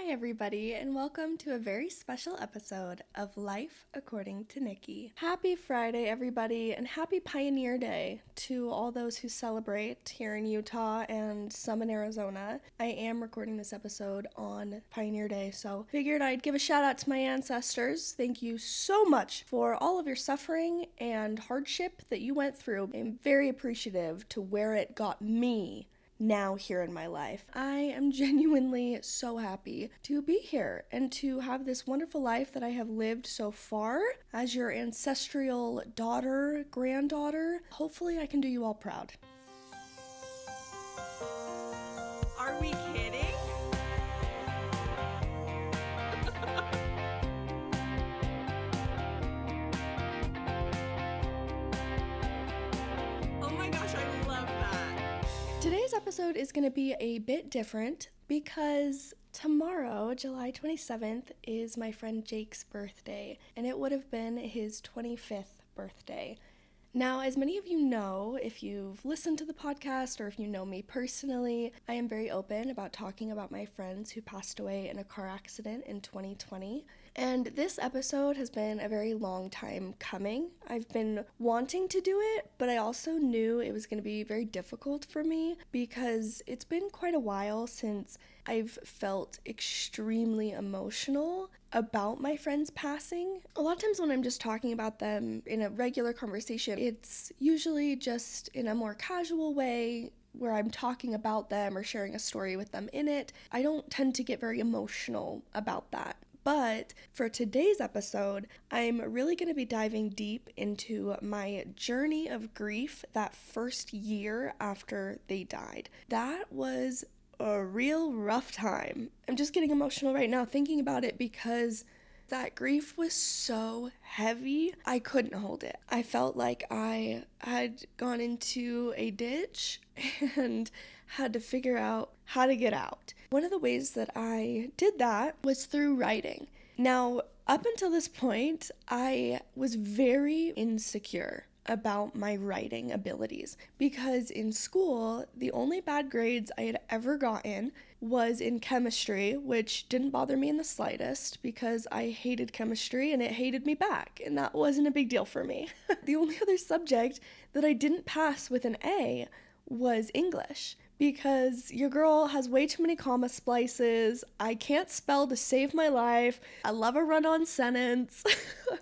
Hi everybody, and welcome to a very special episode of Life According to Nikki. Happy Friday everybody, and happy Pioneer Day to all those who celebrate here in Utah and some in Arizona. I am recording this episode on Pioneer Day, so figured I'd give a shout out to my ancestors. Thank you so much for all of your suffering and hardship that you went through. I'm very appreciative to where it got me now here in my life. I am genuinely so happy to be here and to have this wonderful life that I have lived so far as your ancestral daughter, granddaughter. Hopefully I can do you all proud. Are we kidding? Oh my gosh, I love that. Today's episode is going to be a bit different because tomorrow, July 27th, is my friend Jake's birthday, and it would have been his 25th birthday. Now, as many of you know, if you've listened to the podcast or if you know me personally, I am very open about talking about my friends who passed away in a car accident in 2020. And this episode has been a very long time coming. I've been wanting to do it, but I also knew it was going to be very difficult for me because it's been quite a while since I've felt extremely emotional about my friends passing. A lot of times when I'm just talking about them in a regular conversation, it's usually just in a more casual way where I'm talking about them or sharing a story with them in it. I don't tend to get very emotional about that. But for today's episode, I'm really going to be diving deep into my journey of grief that first year after they died. That was a real rough time. I'm just getting emotional right now thinking about it because that grief was so heavy, I couldn't hold it. I felt like I had gone into a ditch and had to figure out how to get out. One of the ways that I did that was through writing. Now, up until this point, I was very insecure about my writing abilities because in school, the only bad grades I had ever gotten was in chemistry, which didn't bother me in the slightest because I hated chemistry and it hated me back, and that wasn't a big deal for me. The only other subject that I didn't pass with an A was English, because your girl has way too many comma splices. I can't spell to save my life. I love a run-on sentence.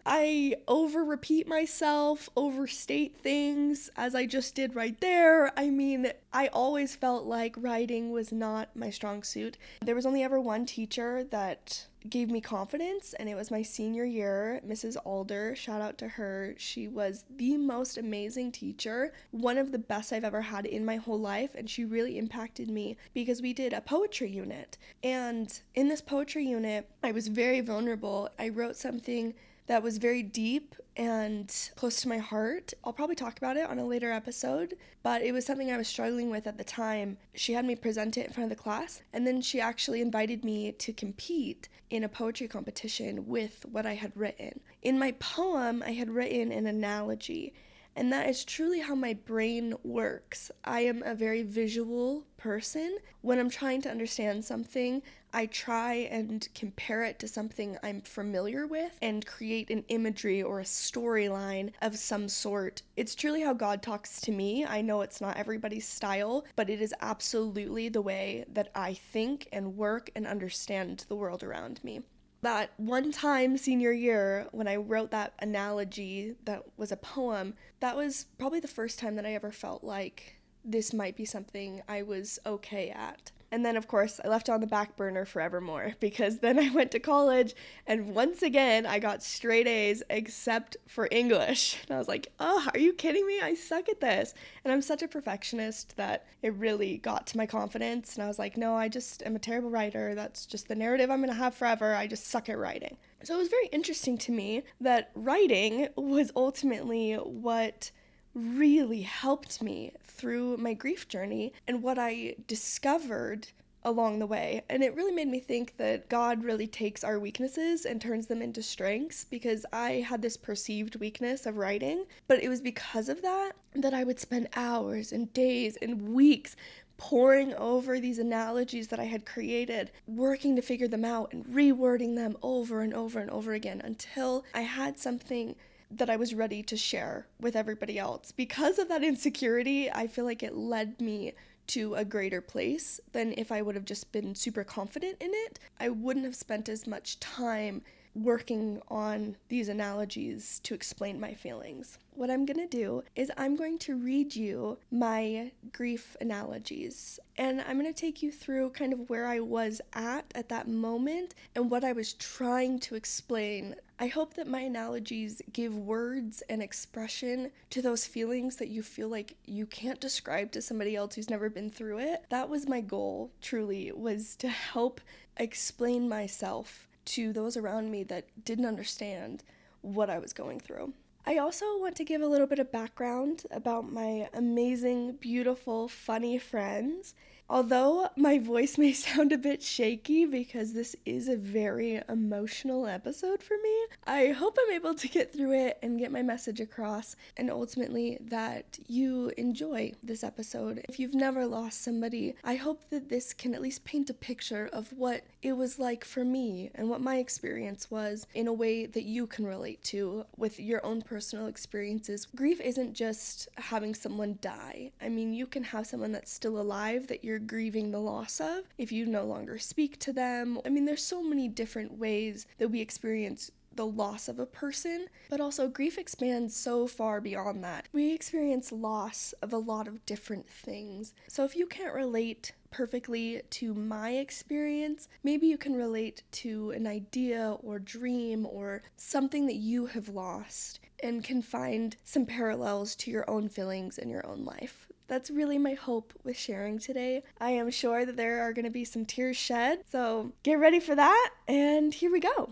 I over-repeat myself, overstate things, as I just did right there. I mean, I always felt like writing was not my strong suit. There was only ever one teacher that gave me confidence, and it was my senior year, Mrs. Alder. Shout out to her. She was the most amazing teacher, one of the best I've ever had in my whole life, and she really impacted me because we did a poetry unit. And in this poetry unit, I was very vulnerable. I wrote something that was very deep and close to my heart. I'll probably talk about it on a later episode, but it was something I was struggling with at the time. She had me present it in front of the class, and then she actually invited me to compete in a poetry competition with what I had written. In my poem, I had written an analogy, and that is truly how my brain works. I am a very visual person. When I'm trying to understand something, I try and compare it to something I'm familiar with and create an imagery or a storyline of some sort. It's truly how God talks to me. I know it's not everybody's style, but it is absolutely the way that I think and work and understand the world around me. That one time senior year when I wrote that analogy that was a poem, that was probably the first time that I ever felt like this might be something I was okay at. And then, of course, I left it on the back burner forevermore because then I went to college and once again, I got straight A's except for English. And I was like, oh, are you kidding me? I suck at this. And I'm such a perfectionist that it really got to my confidence. And I was like, no, I just am a terrible writer. That's just the narrative I'm going to have forever. I just suck at writing. So it was very interesting to me that writing was ultimately what really helped me through my grief journey and what I discovered along the way. And it really made me think that God really takes our weaknesses and turns them into strengths, because I had this perceived weakness of writing, but it was because of that I would spend hours and days and weeks poring over these analogies that I had created, working to figure them out and rewording them over and over and over again until I had something that I was ready to share with everybody else. Because of that insecurity, I feel like it led me to a greater place than if I would have just been super confident in it. I wouldn't have spent as much time working on these analogies to explain my feelings. What I'm going to do is I'm going to read you my grief analogies, and I'm going to take you through kind of where I was at that moment and what I was trying to explain. I hope that my analogies give words and expression to those feelings that you feel like you can't describe to somebody else who's never been through it. That was my goal, truly, was to help explain myself to those around me that didn't understand what I was going through. I also want to give a little bit of background about my amazing, beautiful, funny friends. Although my voice may sound a bit shaky because this is a very emotional episode for me, I hope I'm able to get through it and get my message across, and ultimately that you enjoy this episode. If you've never lost somebody, I hope that this can at least paint a picture of what it was like for me and what my experience was in a way that you can relate to with your own personal experiences. Grief isn't just having someone die. I mean, you can have someone that's still alive that you're grieving the loss of if you no longer speak to them. I mean, there's so many different ways that we experience the loss of a person, but also grief expands so far beyond that. We experience loss of a lot of different things. So if you can't relate perfectly to my experience, maybe you can relate to an idea or dream or something that you have lost and can find some parallels to your own feelings in your own life. That's really my hope with sharing today. I am sure that there are going to be some tears shed, so get ready for that, and here we go.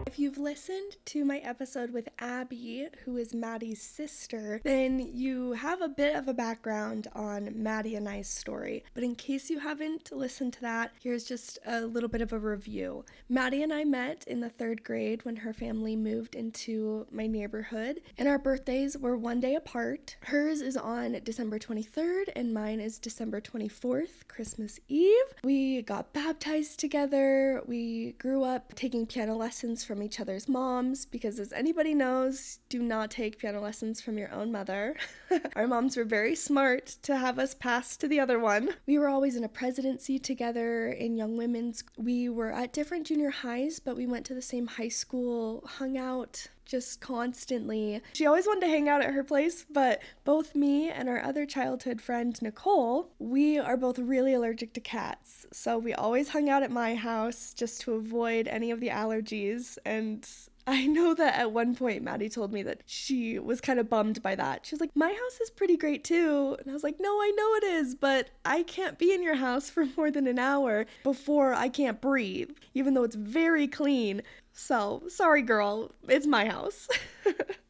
If you've listened to my episode with Abby, who is Maddie's sister, then you have a bit of a background on Maddie and I's story. But in case you haven't listened to that, here's just a little bit of a review. Maddie and I met in the 3rd grade when her family moved into my neighborhood, and our birthdays were one day apart. Hers is on December 23rd, and mine is December 24th, Christmas Eve. We got baptized together. We grew up taking piano lessons from each other's moms, because as anybody knows, do not take piano lessons from your own mother. Our moms were very smart to have us pass to the other one. We were always in a presidency together in Young Women's. We were at different junior highs, but we went to the same high school, hung out just constantly. She always wanted to hang out at her place, but both me and our other childhood friend, Nicole, we are both really allergic to cats. So we always hung out at my house just to avoid any of the allergies. And I know that at one point Maddie told me that she was kind of bummed by that. She was like, my house is pretty great too. And I was like, no, I know it is, but I can't be in your house for more than an hour before I can't breathe, even though it's very clean. So, sorry girl, it's my house.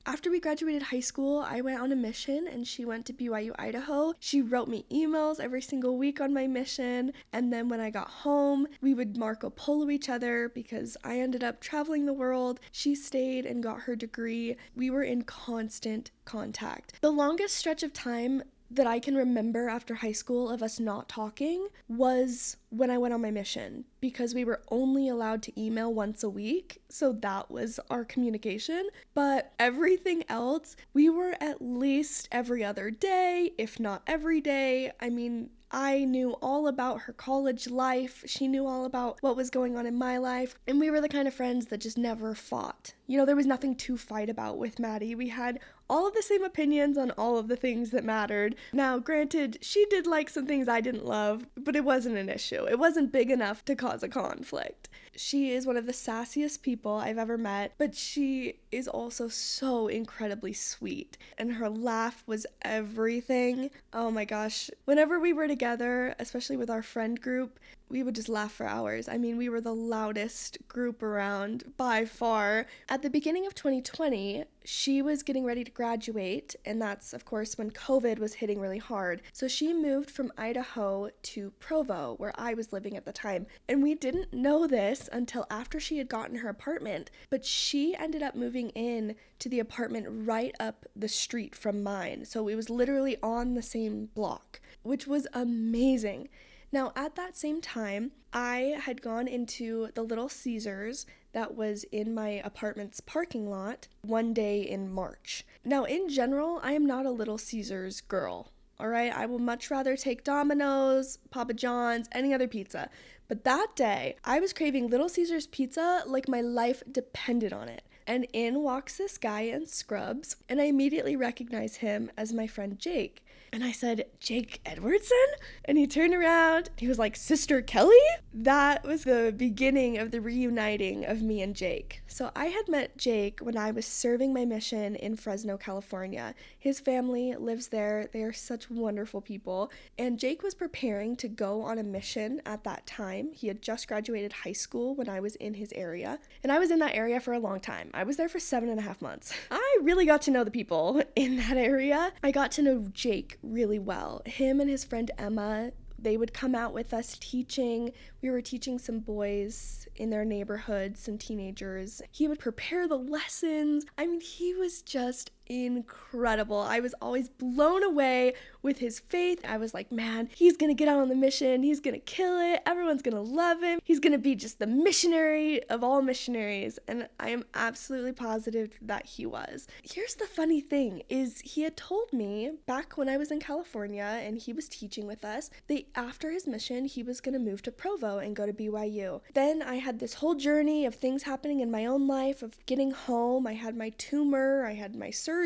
After we graduated high school, I went on a mission and she went to BYU, Idaho. She wrote me emails every single week on my mission. And then when I got home, we would Marco Polo each other because I ended up traveling the world. She stayed and got her degree. We were in constant contact. The longest stretch of time that I can remember after high school of us not talking was when I went on my mission, because we were only allowed to email once a week, so that was our communication. But everything else, we were at least every other day, if not every day. I mean, I knew all about her college life. She knew all about what was going on in my life. And we were the kind of friends that just never fought. You know, there was nothing to fight about with Maddie. We had all of the same opinions on all of the things that mattered. Now, granted, she did like some things I didn't love, but it wasn't an issue. It wasn't big enough to cause a conflict. She is one of the sassiest people I've ever met, but she is also so incredibly sweet. And her laugh was everything. Oh my gosh. Whenever we were together, especially with our friend group, we would just laugh for hours. I mean, we were the loudest group around by far. At the beginning of 2020, she was getting ready to graduate, and that's, of course, when COVID was hitting really hard. So she moved from Idaho to Provo, where I was living at the time. And we didn't know this until after she had gotten her apartment, but she ended up moving in to the apartment right up the street from mine. So it was literally on the same block, which was amazing. Now, at that same time, I had gone into the Little Caesars that was in my apartment's parking lot one day in March. Now, in general, I am not a Little Caesars girl, all right? I will much rather take Domino's, Papa John's, any other pizza. But that day, I was craving Little Caesars pizza like my life depended on it. And in walks this guy in scrubs, and I immediately recognize him as my friend Jake. And I said, "Jake Edwardson?" And he turned around. He was like, "Sister Kelly?" That was the beginning of the reuniting of me and Jake. So I had met Jake when I was serving my mission in Fresno, California. His family lives there. They are such wonderful people. And Jake was preparing to go on a mission at that time. He had just graduated high school when I was in his area. And I was in that area for a long time. I was there for 7.5 months. I really got to know the people in that area. I got to know Jake really well. Him and his friend Emma, they would come out with us teaching. We were teaching some boys in their neighborhood, some teenagers. He would prepare the lessons. I mean, he was just incredible. I was always blown away with his faith. I was like, man, he's gonna get out on the mission. He's gonna kill it. Everyone's gonna love him. He's gonna be just the missionary of all missionaries. And I am absolutely positive that he was. Here's the funny thing is he had told me back when I was in California and he was teaching with us that after his mission, he was gonna move to Provo and go to BYU. Then I had this whole journey of things happening in my own life, of getting home. I had my tumor, I had my surgery,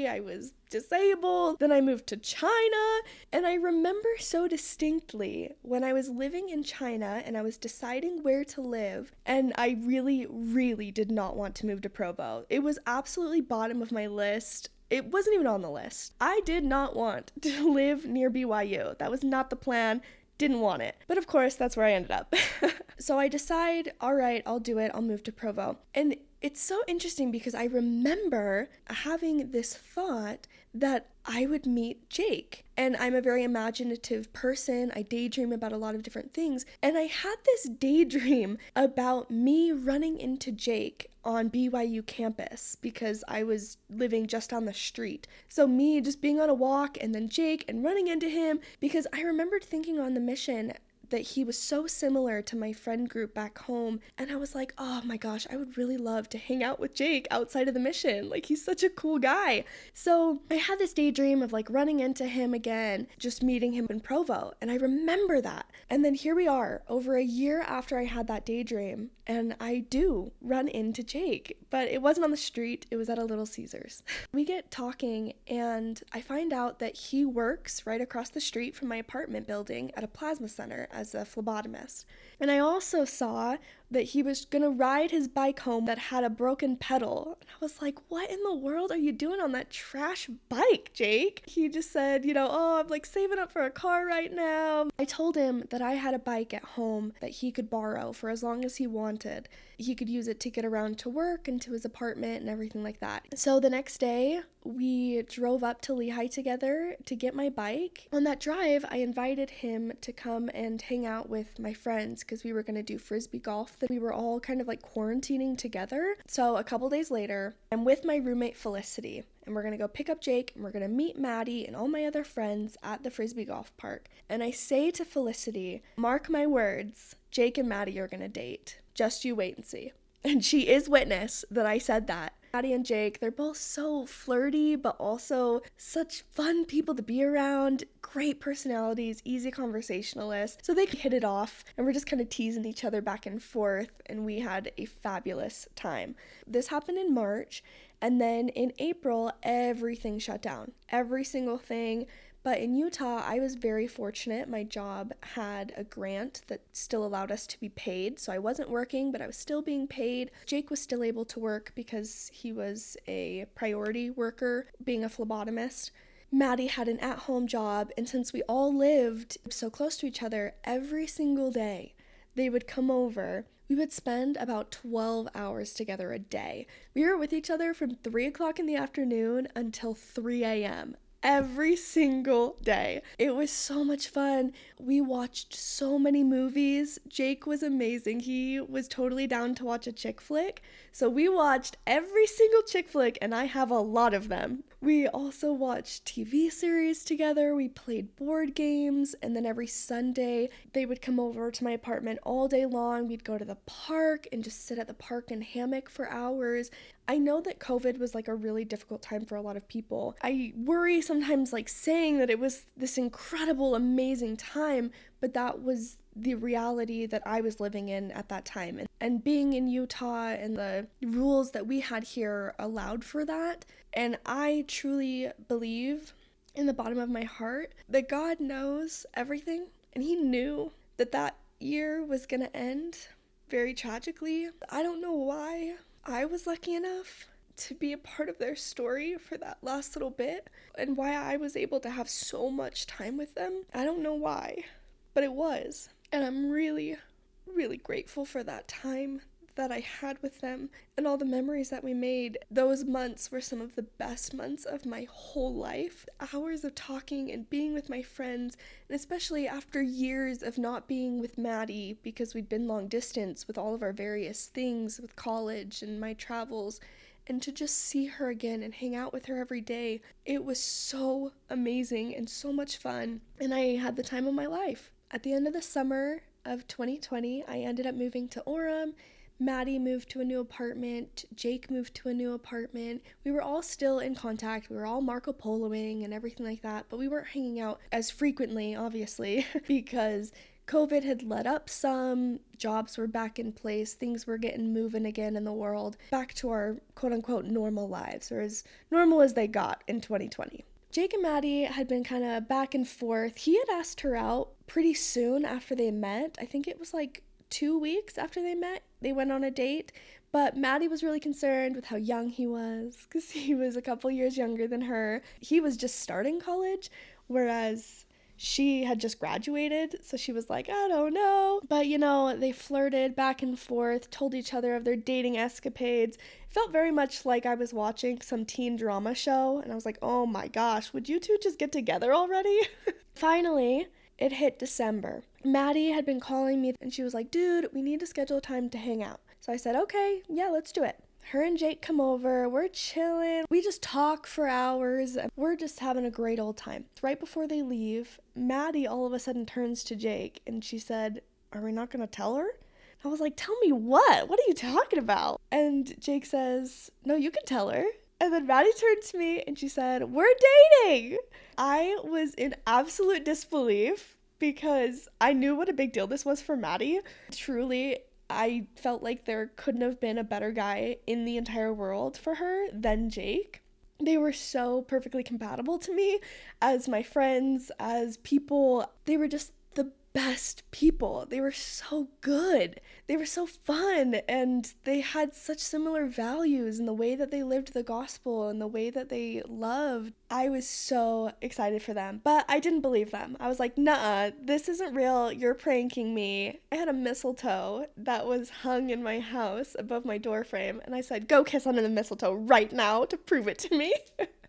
I was disabled. Then I moved to China, and I remember so distinctly when I was living in China and I was deciding where to live, and I really did not want to move to Provo. It was absolutely bottom of my list. It wasn't even on the list. I did not want to live near BYU. That was not the plan. Didn't want it. But of course, that's where I ended up. So I decide, all right, I'll do it. I'll move to Provo. And it's so interesting because I remember having this thought that I would meet Jake. And I'm a very imaginative person. I daydream about a lot of different things. And I had this daydream about me running into Jake on BYU campus because I was living just on the street. So me just being on a walk and then Jake and running into him, because I remembered thinking on the mission that he was so similar to my friend group back home. And I was like, oh my gosh, I would really love to hang out with Jake outside of the mission. Like, he's such a cool guy. So I had this daydream of like running into him again, just meeting him in Provo. And I remember that. And then here we are, over a year after I had that daydream, and I do run into Jake, but it wasn't on the street, it was at a Little Caesars. We get talking, and I find out that he works right across the street from my apartment building at a plasma center as a phlebotomist. And I also saw that he was gonna ride his bike home that had a broken pedal. And I was like, what in the world are you doing on that trash bike, Jake? He just said, oh, I'm like saving up for a car right now. I told him that I had a bike at home that he could borrow for as long as he wanted. He could use it to get around to work and to his apartment and everything like that. So the next day, we drove up to Lehigh together to get my bike. On that drive, I invited him to come and hang out with my friends because we were going to do frisbee golf. That we were all kind of like quarantining together. So a couple days later, I'm with my roommate Felicity, and we're going to go pick up Jake, and we're going to meet Maddie and all my other friends at the frisbee golf park. And I say to Felicity, mark my words, Jake and Maddie are going to date. Just you wait and see. And she is witness that I said that. Maddie and Jake, they're both so flirty, but also such fun people to be around. Great personalities, easy conversationalists. So they hit it off, and we're just kind of teasing each other back and forth, and we had a fabulous time. This happened in March, and then in April, everything shut down. Every single thing. But in Utah, I was very fortunate. My job had a grant that still allowed us to be paid. So I wasn't working, but I was still being paid. Jake was still able to work because he was a priority worker, being a phlebotomist. Maddie had an at-home job, and since we all lived so close to each other, every single day they would come over. We would spend about 12 hours together a day. We were with each other from 3 o'clock in the afternoon until 3 a.m. every single day. It was so much fun. We watched so many movies. Jake was amazing. He was totally down to watch a chick flick. So we watched every single chick flick, and I have a lot of them. We also watched TV series together. We played board games, and then every Sunday they would come over to my apartment all day long. We'd go to the park and just sit at the park and hammock for hours. I know that COVID was like a really difficult time for a lot of people. I worry sometimes like saying that it was this incredible, amazing time, but that was the reality that I was living in at that time. And being in Utah and the rules that we had here allowed for that. And I truly believe in the bottom of my heart that God knows everything. And he knew that that year was going to end very tragically. I don't know why I was lucky enough to be a part of their story for that last little bit, and why I was able to have so much time with them. I don't know why, but it was. And I'm really, really grateful for that time that I had with them and all the memories that we made. Those months were some of the best months of my whole life. Hours of talking and being with my friends, and especially after years of not being with Maddie because we'd been long distance with all of our various things with college and my travels, and to just see her again and hang out with her every day. It was so amazing and so much fun, and I had the time of my life. At the end of the summer of 2020, I ended up moving to Orem. Maddie moved to a new apartment. Jake moved to a new apartment. We were all still in contact. We were all Marco Poloing and everything like that, but we weren't hanging out as frequently, obviously, because COVID had let up some, jobs were back in place, things were getting moving again in the world, back to our quote-unquote normal lives, or as normal as they got in 2020. Jake and Maddie had been kind of back and forth. He had asked her out pretty soon after they met. I think it was like 2 weeks after they met, they went on a date, but Maddie was really concerned with how young he was, because he was a couple years younger than her. He was just starting college, whereas she had just graduated, so she was like, I don't know. But, you know, they flirted back and forth, told each other of their dating escapades. It felt very much like I was watching some teen drama show, and I was like, oh my gosh, would you two just get together already? Finally, it hit December. Maddie had been calling me, and she was like, dude, we need to schedule time to hang out. So I said, okay, yeah, let's do it. Her and Jake come over, we're chilling, we just talk for hours, and we're just having a great old time. Right before they leave, Maddie all of a sudden turns to Jake, and she said, are we not gonna tell her? I was like, tell me what? What are you talking about? And Jake says, no, you can tell her. And then Maddie turned to me and she said, we're dating. I was in absolute disbelief because I knew what a big deal this was for Maddie. Truly, I felt like there couldn't have been a better guy in the entire world for her than Jake. They were so perfectly compatible to me as my friends, as people. They were just the best people. They were so good. They were so fun, and they had such similar values in the way that they lived the gospel and the way that they loved. I was so excited for them, but I didn't believe them. I was like, nuh-uh, this isn't real. You're pranking me. I had a mistletoe that was hung in my house above my door frame, and I said, go kiss under the mistletoe right now to prove it to me.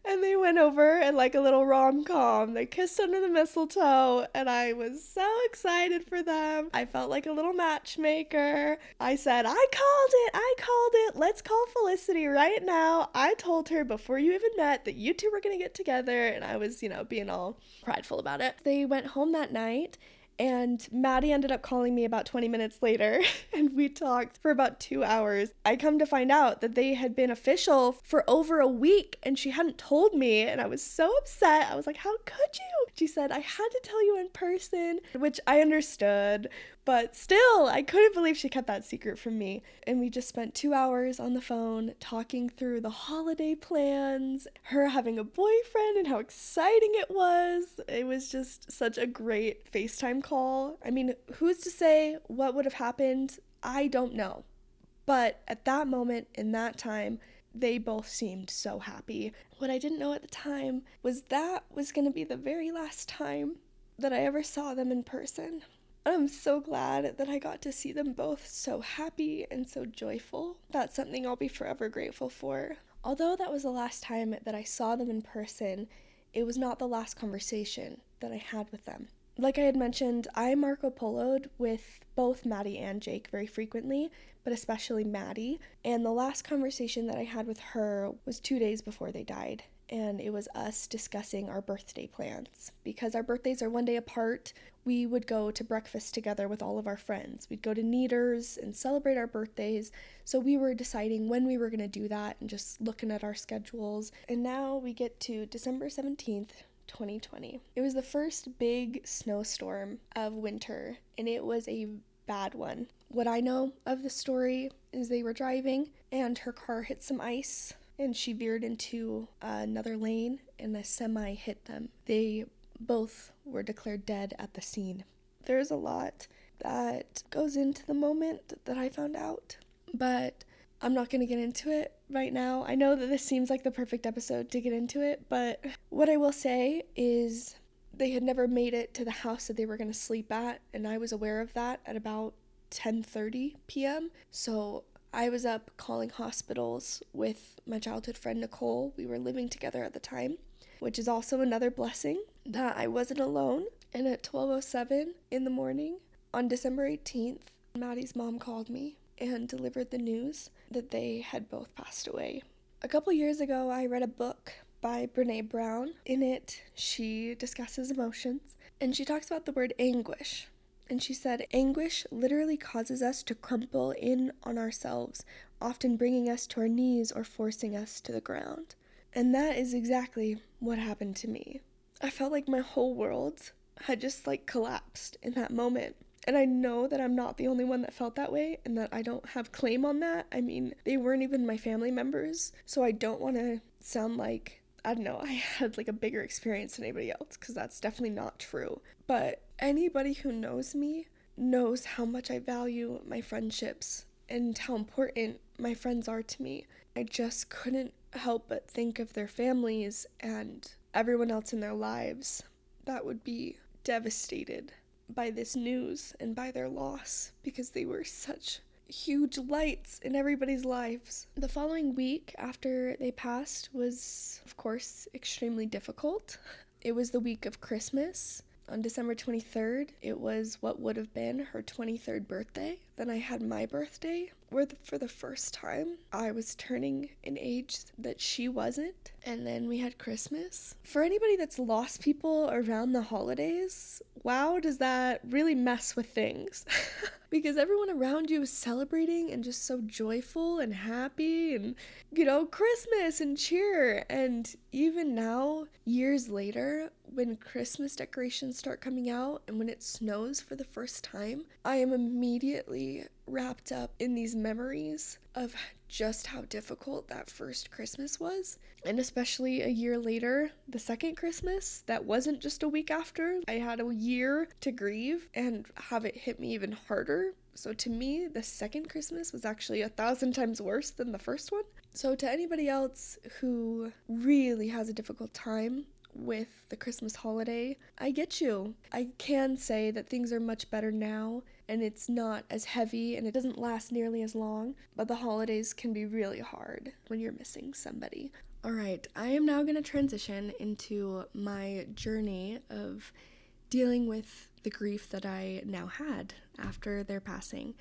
And they went over and like a little rom-com, they kissed under the mistletoe, and I was so excited for them. I felt like a little matchmaker. I said, I called it. Let's call Felicity right now. I told her before you even met that you two were gonna get together, and I was, being all prideful about it. They went home that night, and Maddie ended up calling me about 20 minutes later, and we talked for about 2 hours. I come to find out that they had been official for over a week, and she hadn't told me, and I was so upset. I was like, how could you? She said, I had to tell you in person, which I understood, but still, I couldn't believe she kept that secret from me. And we just spent 2 hours on the phone talking through the holiday plans, her having a boyfriend and how exciting it was. It was just such a great FaceTime call. I mean, who's to say what would have happened? I don't know. But at that moment, in that time, they both seemed so happy. What I didn't know at the time was that was going to be the very last time that I ever saw them in person. I'm so glad that I got to see them both so happy and so joyful. That's something I'll be forever grateful for. Although that was the last time that I saw them in person, it was not the last conversation that I had with them. Like I had mentioned, I Marco Polo'd with both Maddie and Jake very frequently, but especially Maddie. And the last conversation that I had with her was 2 days before they died. And it was us discussing our birthday plans. Because our birthdays are one day apart, we would go to breakfast together with all of our friends. We'd go to Kneaders and celebrate our birthdays. So we were deciding when we were going to do that and just looking at our schedules. And now we get to December 17th, 2020. It was the first big snowstorm of winter, and it was a bad one. What I know of the story is they were driving and her car hit some ice and she veered into another lane and a semi hit them. They both were declared dead at the scene. There's a lot that goes into the moment that I found out, but I'm not going to get into it right now. I know that this seems like the perfect episode to get into it, but what I will say is they had never made it to the house that they were going to sleep at, and I was aware of that at about 10:30 p.m. So I was up calling hospitals with my childhood friend Nicole. We were living together at the time, which is also another blessing that I wasn't alone. And at 12:07 in the morning on December 18th, Maddie's mom called me and delivered the news that they had both passed away. A couple years ago, I read a book by Brene Brown. In it, she discusses emotions, and she talks about the word anguish. And she said, anguish literally causes us to crumple in on ourselves, often bringing us to our knees or forcing us to the ground. And that is exactly what happened to me. I felt like my whole world had just collapsed in that moment. And I know that I'm not the only one that felt that way and that I don't have claim on that. I mean, they weren't even my family members, so I don't want to sound like, I don't know, I had a bigger experience than anybody else, because that's definitely not true. But anybody who knows me knows how much I value my friendships and how important my friends are to me. I just couldn't help but think of their families and everyone else in their lives that would be devastated by this news and by their loss, because they were such huge lights in everybody's lives. The following week after they passed was, of course, extremely difficult. It was the week of Christmas. On December 23rd, it was what would have been her 23rd birthday. Then I had my birthday, where for the first time I was turning an age that she wasn't. And then we had Christmas. For anybody that's lost people around the holidays, wow, does that really mess with things. Because everyone around you is celebrating and just so joyful and happy and, Christmas and cheer. And even now, years later, when Christmas decorations start coming out and when it snows for the first time, I am immediately wrapped up in these memories of just how difficult that first Christmas was. And especially a year later, the second Christmas, that wasn't just a week after. I had a year to grieve and have it hit me even harder. So to me, the second Christmas was actually 1,000 times worse than the first one. So to anybody else who really has a difficult time with the Christmas holiday, I get you. I can say that things are much better now, and it's not as heavy and it doesn't last nearly as long, but the holidays can be really hard when you're missing somebody. Alright, I am now going to transition into my journey of dealing with the grief that I now had after their passing.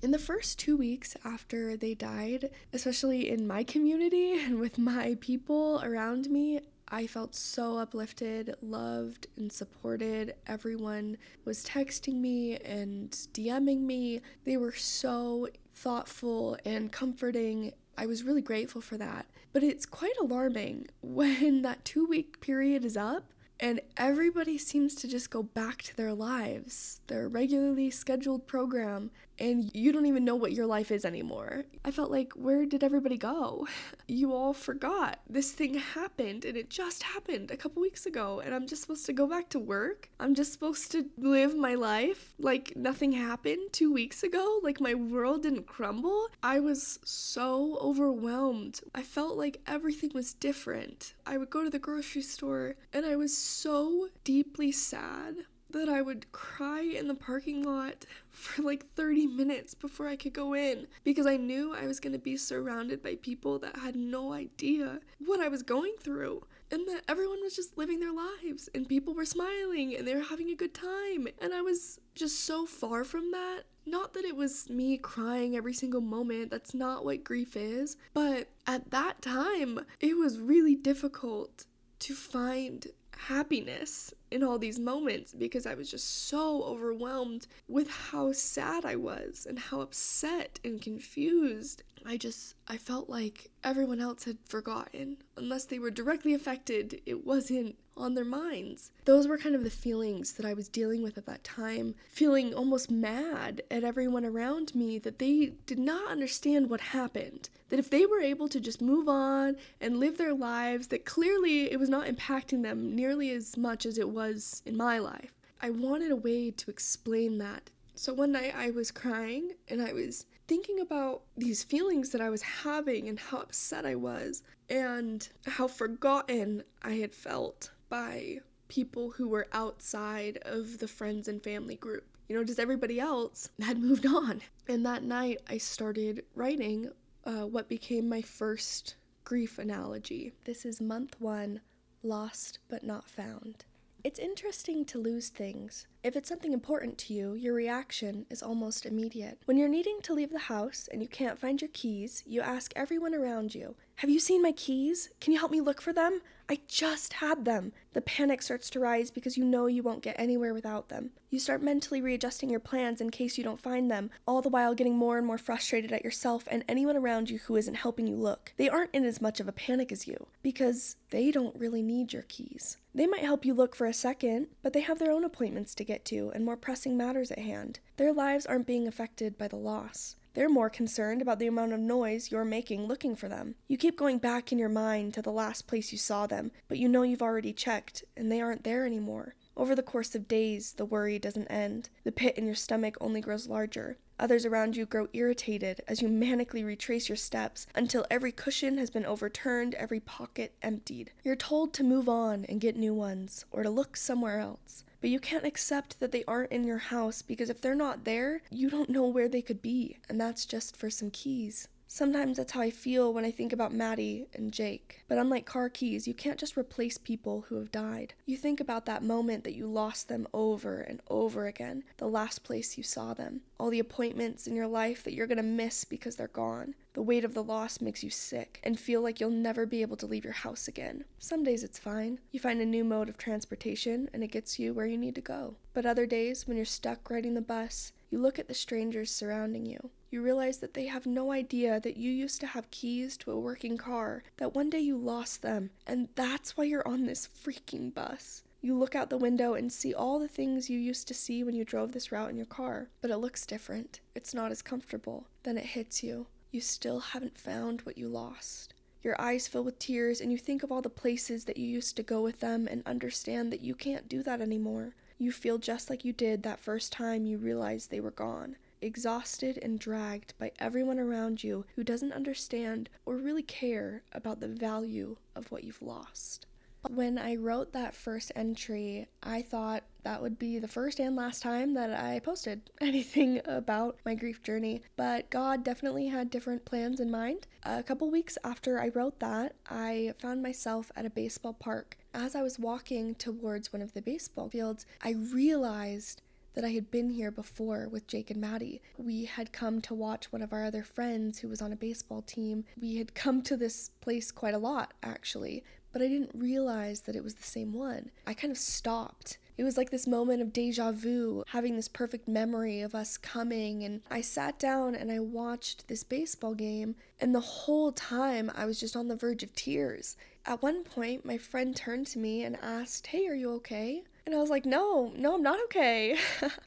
In the first 2 weeks after they died, especially in my community and with my people around me, I felt so uplifted, loved, and supported. Everyone was texting me and DMing me. They were so thoughtful and comforting. I was really grateful for that. But it's quite alarming when that 2-week period is up and everybody seems to just go back to their lives, their regularly scheduled program, and you don't even know what your life is anymore. I felt like, where did everybody go? You all forgot. This thing happened, and it just happened a couple weeks ago, and I'm just supposed to go back to work? I'm just supposed to live my life like nothing happened 2 weeks ago? Like my world didn't crumble? I was so overwhelmed. I felt like everything was different. I would go to the grocery store, and I was so deeply sad that I would cry in the parking lot for like 30 minutes before I could go in, because I knew I was going to be surrounded by people that had no idea what I was going through, and that everyone was just living their lives, and people were smiling and they were having a good time, and I was just so far from that. Not that it was me crying every single moment, that's not what grief is, but at that time it was really difficult to find happiness in all these moments, because I was just so overwhelmed with how sad I was and how upset and confused. I felt like everyone else had forgotten. Unless they were directly affected, it wasn't on their minds. Those were kind of the feelings that I was dealing with at that time, feeling almost mad at everyone around me that they did not understand what happened. That if they were able to just move on and live their lives, that clearly it was not impacting them nearly as much as it was in my life. I wanted a way to explain that. So one night I was crying, and I was thinking about these feelings that I was having and how upset I was and how forgotten I had felt by people who were outside of the friends and family group. Just everybody else had moved on. And that night I started writing what became my first grief analogy. This is month 1, Lost but Not Found. It's interesting to lose things. If it's something important to you, your reaction is almost immediate. When you're needing to leave the house and you can't find your keys, you ask everyone around you, "Have you seen my keys? Can you help me look for them? I just had them." The panic starts to rise because you know you won't get anywhere without them. You start mentally readjusting your plans in case you don't find them, all the while getting more and more frustrated at yourself and anyone around you who isn't helping you look. They aren't in as much of a panic as you, because they don't really need your keys. They might help you look for a second, but they have their own appointments to get to and more pressing matters at hand. Their lives aren't being affected by the loss. They're more concerned about the amount of noise you're making looking for them. You keep going back in your mind to the last place you saw them, but you know you've already checked, and they aren't there anymore. Over the course of days, the worry doesn't end. The pit in your stomach only grows larger. Others around you grow irritated as you manically retrace your steps until every cushion has been overturned, every pocket emptied. You're told to move on and get new ones, or to look somewhere else. But you can't accept that they aren't in your house, because if they're not there, you don't know where they could be, and that's just for some keys. Sometimes that's how I feel when I think about Maddie and Jake. But unlike car keys, you can't just replace people who have died. You think about that moment that you lost them over and over again, the last place you saw them, all the appointments in your life that you're gonna miss because they're gone. The weight of the loss makes you sick and feel like you'll never be able to leave your house again. Some days it's fine. You find a new mode of transportation and it gets you where you need to go. But other days, when you're stuck riding the bus, you look at the strangers surrounding you. You realize that they have no idea that you used to have keys to a working car, that one day you lost them, and that's why you're on this freaking bus. You look out the window and see all the things you used to see when you drove this route in your car, but it looks different. It's not as comfortable. Then it hits you. You still haven't found what you lost. Your eyes fill with tears, and you think of all the places that you used to go with them and understand that you can't do that anymore. You feel just like you did that first time you realized they were gone. Exhausted and dragged by everyone around you who doesn't understand or really care about the value of what you've lost. When I wrote that first entry, I thought that would be the first and last time that I posted anything about my grief journey, but God definitely had different plans in mind. A couple weeks after I wrote that, I found myself at a baseball park. As I was walking towards one of the baseball fields, I realized that I had been here before with Jake and Maddie. We had come to watch one of our other friends who was on a baseball team. We had come to this place quite a lot, actually, but I didn't realize that it was the same one. I kind of stopped. It was like this moment of deja vu, having this perfect memory of us coming, and I sat down and I watched this baseball game, and the whole time I was just on the verge of tears. At one point, my friend turned to me and asked, "Hey, are you okay?" And I was like, no, I'm not okay.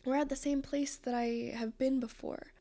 We're at the same place that I have been before.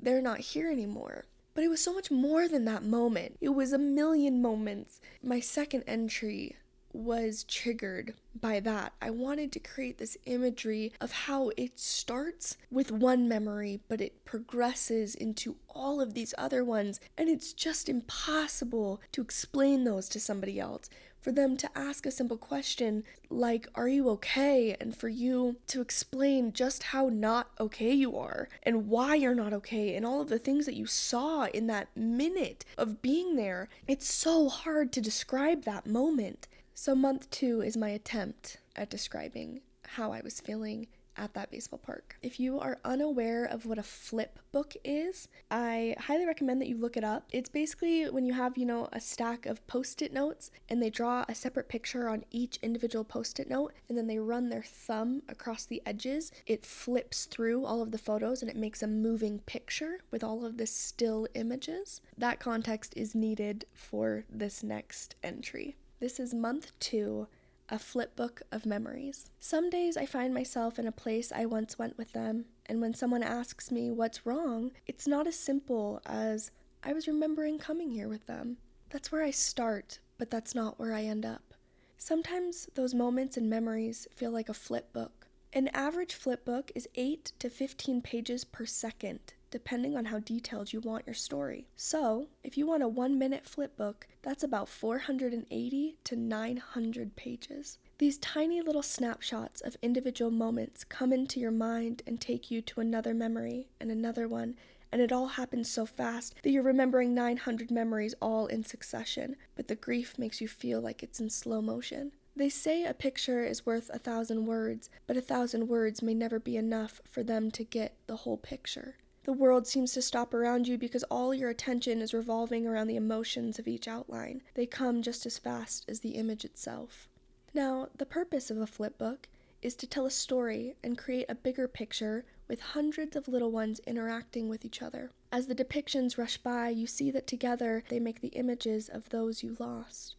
they're not here anymore. But it was so much more than that moment. It was a million moments. My second entry was triggered by that. I wanted to create this imagery of how it starts with one memory, but it progresses into all of these other ones, and it's just impossible to explain those to somebody else. For them to ask a simple question like, are you okay? And for you to explain just how not okay you are and why you're not okay and all of the things that you saw in that minute of being there. It's so hard to describe that moment. So month 2 is my attempt at describing how I was feeling at that baseball park. If you are unaware of what a flip book is, I highly recommend that you look it up. It's basically when you have, a stack of post-it notes and they draw a separate picture on each individual post-it note and then they run their thumb across the edges. It flips through all of the photos and it makes a moving picture with all of the still images. That context is needed for this next entry. This is month 2, a flip book of memories. Some days I find myself in a place I once went with them, and when someone asks me what's wrong, it's not as simple as I was remembering coming here with them. That's where I start, but that's not where I end up. Sometimes those moments and memories feel like a flip book. An average flip book is 8 to 15 pages per second, depending on how detailed you want your story. So, if you want a 1-minute flip book, that's about 480 to 900 pages. These tiny little snapshots of individual moments come into your mind and take you to another memory and another one, and it all happens so fast that you're remembering 900 memories all in succession, but the grief makes you feel like it's in slow motion. They say a picture is worth 1,000 words, but 1,000 words may never be enough for them to get the whole picture. The world seems to stop around you because all your attention is revolving around the emotions of each outline. They come just as fast as the image itself. Now, the purpose of a flip book is to tell a story and create a bigger picture with hundreds of little ones interacting with each other. As the depictions rush by, you see that together they make the images of those you lost.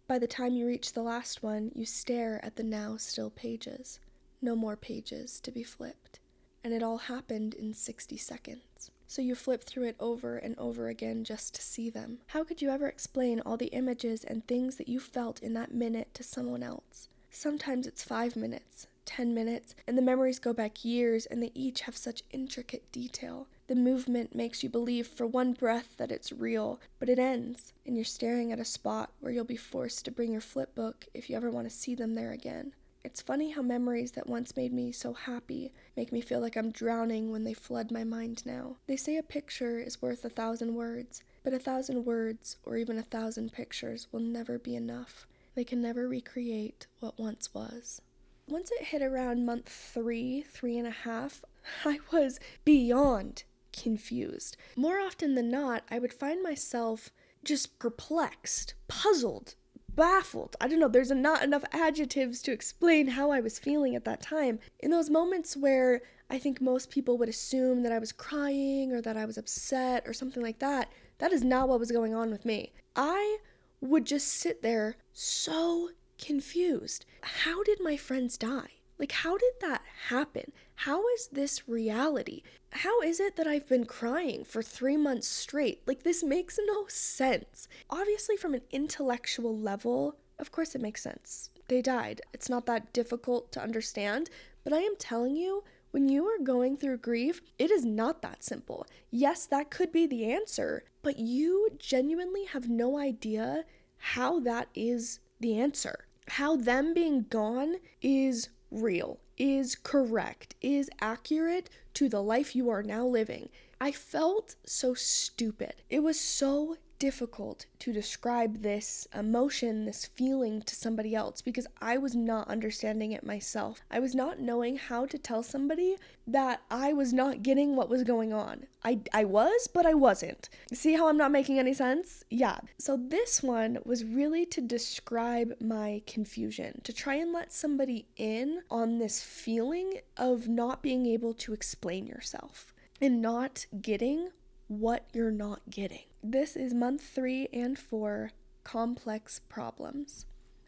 By the time you reach the last one, you stare at the now still pages. No more pages to be flipped. And it all happened in 60 seconds. So you flip through it over and over again just to see them. How could you ever explain all the images and things that you felt in that minute to someone else? Sometimes it's 5 minutes, 10 minutes, and the memories go back years and they each have such intricate detail. The movement makes you believe for one breath that it's real, but it ends, and you're staring at a spot where you'll be forced to bring your flip book if you ever want to see them there again. It's funny how memories that once made me so happy make me feel like I'm drowning when they flood my mind now. They say a picture is worth 1,000 words, but 1,000 words or even 1,000 pictures will never be enough. They can never recreate what once was. Once it hit around month 3.5, I was beyond confused. More often than not, I would find myself just perplexed, puzzled, baffled. I don't know, there's not enough adjectives to explain how I was feeling at that time. In those moments where I think most people would assume that I was crying or that I was upset or something like that, that is not what was going on with me. I would just sit there so confused. How did my friends die? Like, how did that happen? How is this reality? How is it that I've been crying for 3 months straight? Like, this makes no sense. Obviously, from an intellectual level, of course it makes sense. They died. It's not that difficult to understand, but I am telling you, when you are going through grief, it is not that simple. Yes, that could be the answer, but you genuinely have no idea how that is the answer. How them being gone is real, is correct, is accurate to the life you are now living. I felt so stupid. It was so difficult to describe this emotion, this feeling to somebody else because I was not understanding it myself. I was not knowing how to tell somebody that I was not getting what was going on. I was, but I wasn't. See how I'm not making any sense? Yeah. So this one was really to describe my confusion, to try and let somebody in on this feeling of not being able to explain yourself and not getting what you're not getting. This is month 3 and 4, complex problems.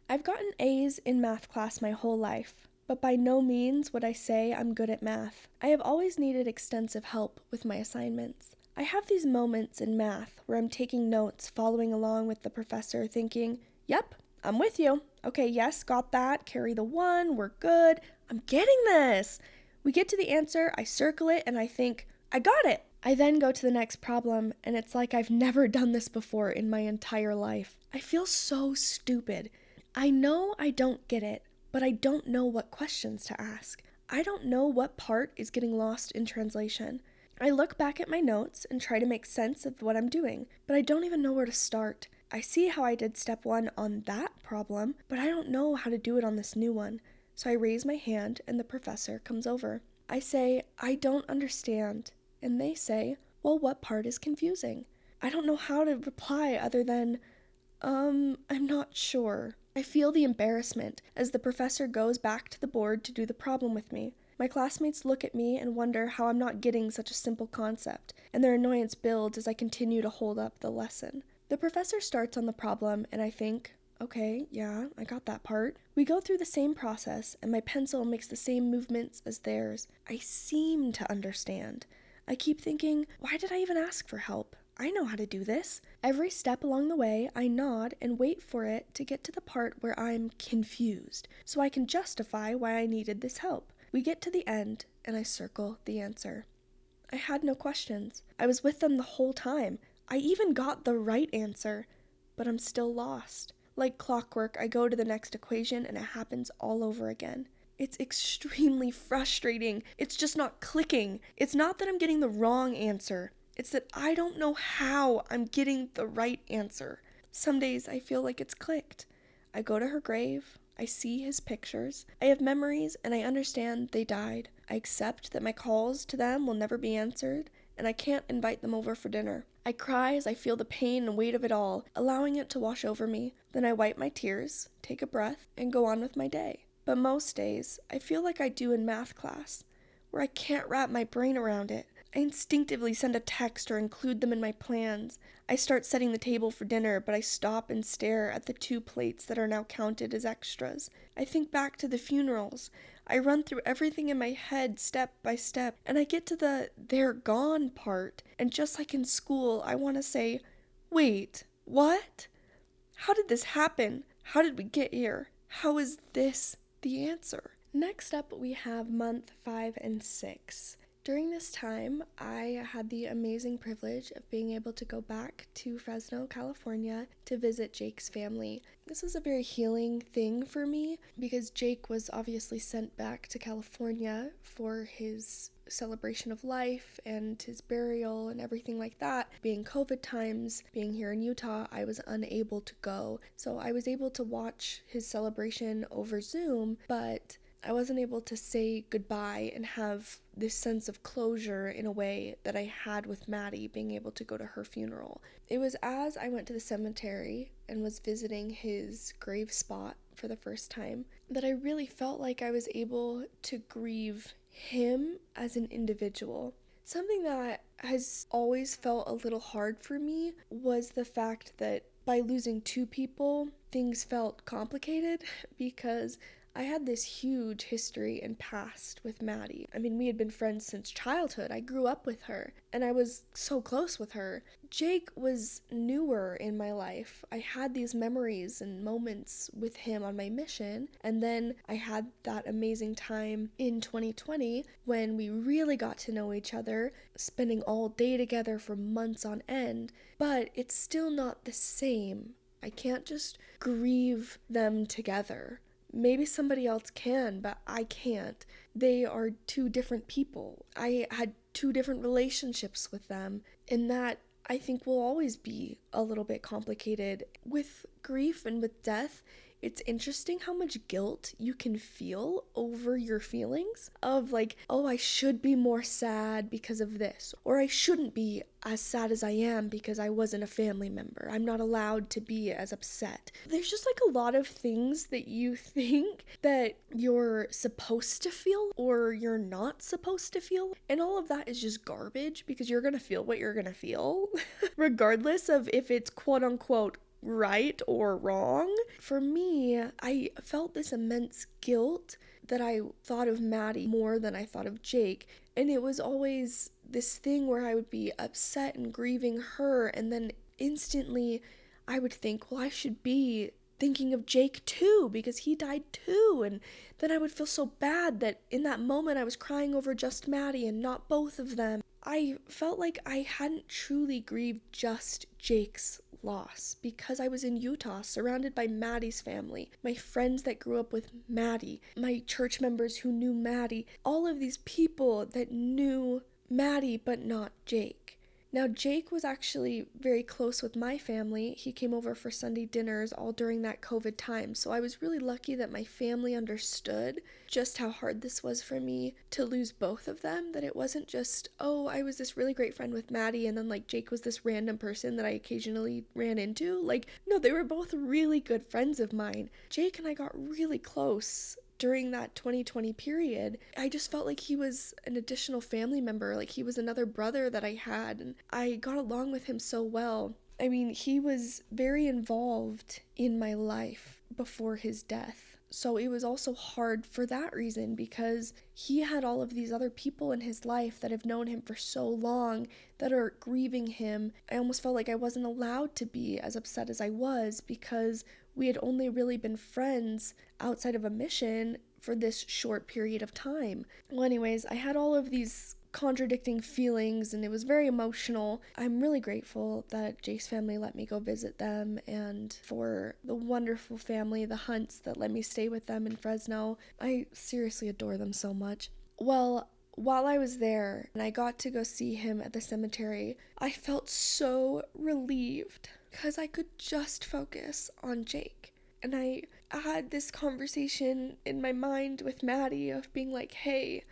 I've gotten A's in math class my whole life, but by no means would I say I'm good at math. I have always needed extensive help with my assignments. I have these moments in math where I'm taking notes, following along with the professor, thinking, yep, I'm with you. Okay, yes, got that. Carry the 1. We're good. I'm getting this. We get to the answer, I circle it, and I think, I got it. I then go to the next problem, and it's like I've never done this before in my entire life. I feel so stupid. I know I don't get it, but I don't know what questions to ask. I don't know what part is getting lost in translation. I look back at my notes and try to make sense of what I'm doing, but I don't even know where to start. I see how I did step 1 on that problem, but I don't know how to do it on this new one. So I raise my hand and the professor comes over. I say, I don't understand. And they say, well, what part is confusing? I don't know how to reply other than, I'm not sure. I feel the embarrassment as the professor goes back to the board to do the problem with me. My classmates look at me and wonder how I'm not getting such a simple concept, and their annoyance builds as I continue to hold up the lesson. The professor starts on the problem, and I think, okay, yeah, I got that part. We go through the same process, and my pencil makes the same movements as theirs. I seem to understand. I keep thinking, why did I even ask for help? I know how to do this. Every step along the way, I nod and wait for it to get to the part where I'm confused, so I can justify why I needed this help. We get to the end, and I circle the answer. I had no questions. I was with them the whole time. I even got the right answer, but I'm still lost. Like clockwork, I go to the next equation, and it happens all over again. It's extremely frustrating. It's just not clicking. It's not that I'm getting the wrong answer. It's that I don't know how I'm getting the right answer. Some days I feel like it's clicked. I go to her grave. I see his pictures. I have memories, and I understand they died. I accept that my calls to them will never be answered, and I can't invite them over for dinner. I cry as I feel the pain and weight of it all, allowing it to wash over me. Then I wipe my tears, take a breath, and go on with my day. But most days, I feel like I do in math class, where I can't wrap my brain around it. I instinctively send a text or include them in my plans. I start setting the table for dinner, but I stop and stare at the 2 plates that are now counted as extras. I think back to the funerals. I run through everything in my head step by step, and I get to the they're gone part. And just like in school, I want to say, wait, what? How did this happen? How did we get here? How is this the answer? Next up, we have month 5 and 6. During this time, I had the amazing privilege of being able to go back to Fresno, California to visit Jake's family. This was a very healing thing for me because Jake was obviously sent back to California for his celebration of life and his burial and everything like that. Being COVID times, being here in Utah, I was unable to go. So I was able to watch his celebration over Zoom, but I wasn't able to say goodbye and have this sense of closure in a way that I had with Maddie being able to go to her funeral. It was as I went to the cemetery and was visiting his grave spot for the first time that I really felt like I was able to grieve him as an individual. Something that has always felt a little hard for me was the fact that by losing 2 people, things felt complicated because I had this huge history and past with Maddie. I mean, we had been friends since childhood. I grew up with her, and I was so close with her. Jake was newer in my life. I had these memories and moments with him on my mission, and then I had that amazing time in 2020 when we really got to know each other, spending all day together for months on end, but it's still not the same. I can't just grieve them together. Maybe somebody else can, but I can't. They are 2 different people. I had 2 different relationships with them, and that I think will always be a little bit complicated. With grief and with death, it's interesting how much guilt you can feel over your feelings of like, oh, I should be more sad because of this, or I shouldn't be as sad as I am because I wasn't a family member. I'm not allowed to be as upset. There's just like a lot of things that you think that you're supposed to feel or you're not supposed to feel, and all of that is just garbage because you're gonna feel what you're gonna feel regardless of if it's quote unquote right or wrong. For me, I felt this immense guilt that I thought of Maddie more than I thought of Jake. And it was always this thing where I would be upset and grieving her, and then instantly I would think, well, I should be thinking of Jake too, because he died too. And then I would feel so bad that in that moment I was crying over just Maddie and not both of them. I felt like I hadn't truly grieved just Jake's loss because I was in Utah surrounded by Maddie's family, my friends that grew up with Maddie, my church members who knew Maddie, all of these people that knew Maddie but not Jake. Now, Jake was actually very close with my family. He came over for Sunday dinners all during that COVID time, so I was really lucky that my family understood just how hard this was for me to lose both of them, that it wasn't just, oh, I was this really great friend with Maddie, and then, like, Jake was this random person that I occasionally ran into. Like, no, they were both really good friends of mine. Jake and I got really close during that 2020 period. I just felt like he was an additional family member, like he was another brother that I had, and I got along with him so well. I mean, he was very involved in my life before his death. So it was also hard for that reason because he had all of these other people in his life that have known him for so long that are grieving him. I almost felt like I wasn't allowed to be as upset as I was because we had only really been friends outside of a mission for this short period of time. Well, anyways, I had all of these contradicting feelings and it was very emotional. I'm really grateful that Jake's family let me go visit them, and for the wonderful family, the Hunts, that let me stay with them in Fresno. I seriously adore them so much. Well, while I was there and I got to go see him at the cemetery, I felt so relieved because I could just focus on Jake. And I had this conversation in my mind with Maddie of being like, hey,